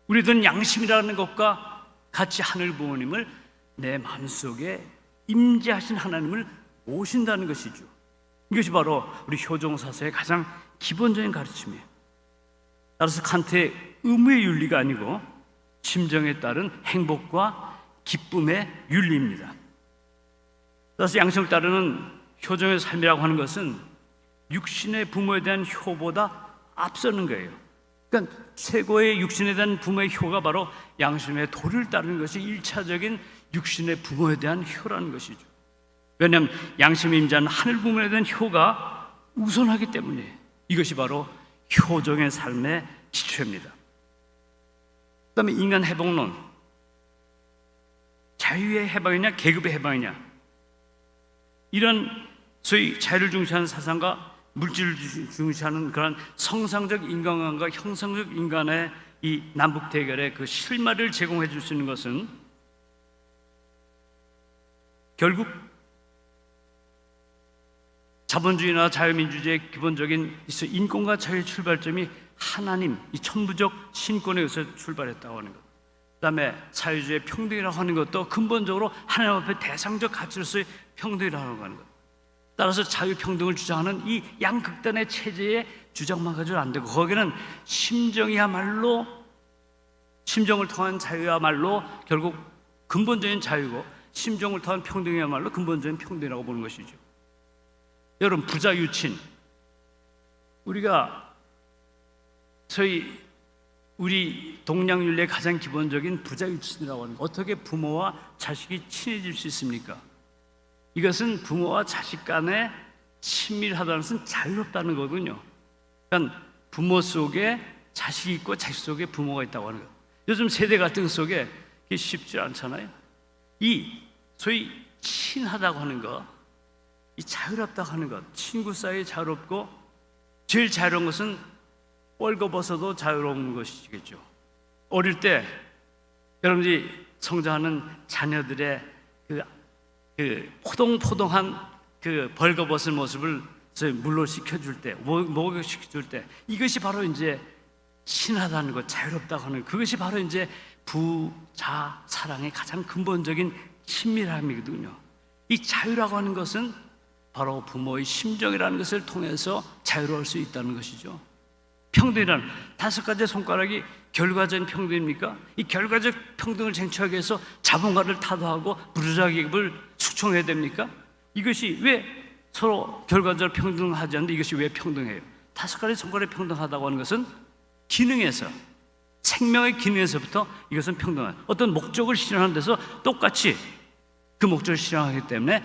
우리들은 양심이라는 것과 같이 하늘 부모님을 내 마음속에 임재하신 하나님을 모신다는 것이죠. 이것이 바로 우리 효종사상의 가장 기본적인 가르침이에요. 따라서 칸트의 의무의 윤리가 아니고 심정에 따른 행복과 기쁨의 윤리입니다. 따라서 양심을 따르는 효종의 삶이라고 하는 것은 육신의 부모에 대한 효보다 앞서는 거예요. 그러니까 최고의 육신에 대한 부모의 효가 바로 양심의 도리를 따르는 것이 1차적인 육신의 부모에 대한 효라는 것이죠. 왜냐하면 양심이 임재하는 하늘 부모에 대한 효가 우선하기 때문에 이것이 바로 효종의 삶의 기초입니다. 그 다음에 인간 해방론, 자유의 해방이냐 계급의 해방이냐, 이런 소위 자유를 중시하는 사상과 물질을 중시하는 그런 성상적 인간관과 형상적 인간의 이 남북 대결의 그 실마리를 제공해 줄 수 있는 것은 결국 자본주의나 자유민주주의의 기본적인 인권과 자유의 출발점이 하나님, 이 천부적 신권에서 출발했다고 하는 것, 그 다음에 자유주의의 평등이라고 하는 것도 근본적으로 하나님 앞에 대상적 가치로서의 평등이라고 하는 것. 따라서 자유평등을 주장하는 이 양극단의 체제의 주장만 가지고는 안 되고, 거기는 심정이야말로, 심정을 통한 자유야말로 결국 근본적인 자유고, 심정을 통한 평등이야말로 근본적인 평등이라고 보는 것이죠. 여러분, 부자 유친, 우리가 소위 우리 동양윤리의 가장 기본적인 부자 유친이라고 하는 것, 어떻게 부모와 자식이 친해질 수 있습니까? 이것은 부모와 자식 간에 친밀하다는 것은 자유롭다는 거군요. 그러니까 부모 속에 자식이 있고 자식 속에 부모가 있다고 하는 것. 요즘 세대 갈등 속에 그게 쉽지 않잖아요. 이 소위 친하다고 하는 것, 이 자유롭다고 하는 것, 친구 사이에 자유롭고, 제일 자유로운 것은 뻘거벗어도 자유로운 것이겠죠. 어릴 때 여러분들이 성장하는 자녀들의 그 포동포동한 그 벌거벗은 모습을 물로 식혀줄 때, 목욕시켜줄 때, 이것이 바로 이제 친하다는 것, 자유롭다고 하는, 그것이 바로 이제 부자 사랑의 가장 근본적인 친밀함이거든요. 이 자유라고 하는 것은 바로 부모의 심정이라는 것을 통해서 자유로울 수 있다는 것이죠. 평등이라는 5가지 손가락이 결과적인 평등입니까? 이 결과적 평등을 쟁취하기 위해서 자본가를 타도하고 부르주아 계급을 숙청해야 됩니까? 이것이 왜 서로 결과적으로 평등하지 않는데 이것이 왜 평등해요? 5가지 성과를 평등하다고 하는 것은 기능에서, 생명의 기능에서부터 이것은 평등한, 어떤 목적을 실현하는 데서 똑같이 그 목적을 실현하기 때문에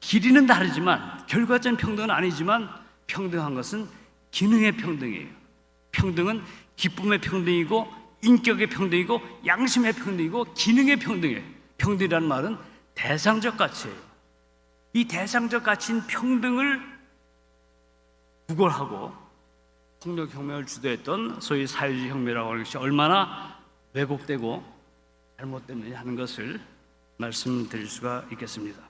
길이는 다르지만, 결과적인 평등은 아니지만 평등한 것은 기능의 평등이에요. 평등은 기쁨의 평등이고 인격의 평등이고 양심의 평등이고 기능의 평등이에요. 평등이라는 말은 대상적 가치예요. 이 대상적 가치인 평등을 구걸하고 폭력혁명을 주도했던 소위 사회주의 혁명이라고 하는 것이 얼마나 왜곡되고 잘못됐느냐 하는 것을 말씀드릴 수가 있겠습니다.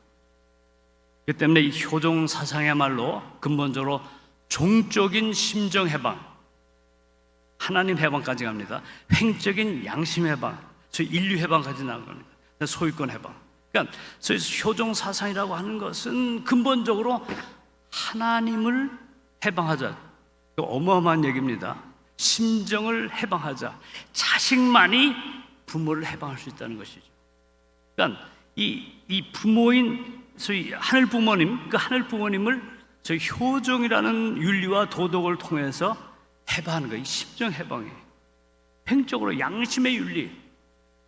그 때문에 이 효종 사상이야말로 근본적으로 종적인 심정 해방, 하나님 해방까지 갑니다. 횡적인 양심 해방, 소위 인류 해방까지 나갑니다. 소유권 해방. 그러니까 소위 효종 사상이라고 하는 것은 근본적으로 하나님을 해방하자. 어마어마한 얘기입니다. 심정을 해방하자. 자식만이 부모를 해방할 수 있다는 것이죠. 그러니까 이 부모인 소위 하늘 부모님, 그 하늘 부모님을 저희 효종이라는 윤리와 도덕을 통해서 해방하는 거예요. 심정 해방이에요. 횡적으로 양심의 윤리.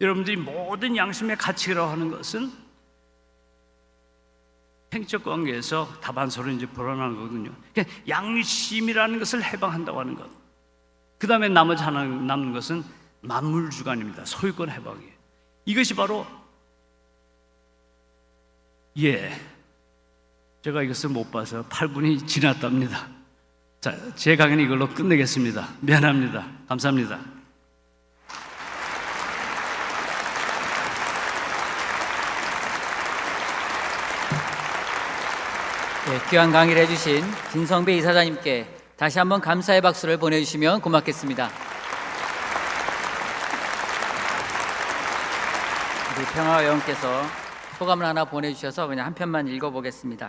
여러분들이 모든 양심의 가치라고 하는 것은 횡적 관계에서 다반사로 이제 불어나는 거거든요. 그러니까 양심이라는 것을 해방한다고 하는 것. 그 다음에 나머지 하나 남는 것은 만물주관입니다. 소유권 해방이에요. 이것이 바로 제가 이것을 못 봐서 8분이 지났답니다. 자, 제 강의는 이걸로 끝내겠습니다. 미안합니다. 감사합니다. 네, 귀한 강의를 해주신 김성배 이사장님께 다시 한번 감사의 박수를 보내주시면 고맙겠습니다. 우리 평화의원께서 소감을 하나 보내주셔서 그냥 한 편만 읽어보겠습니다.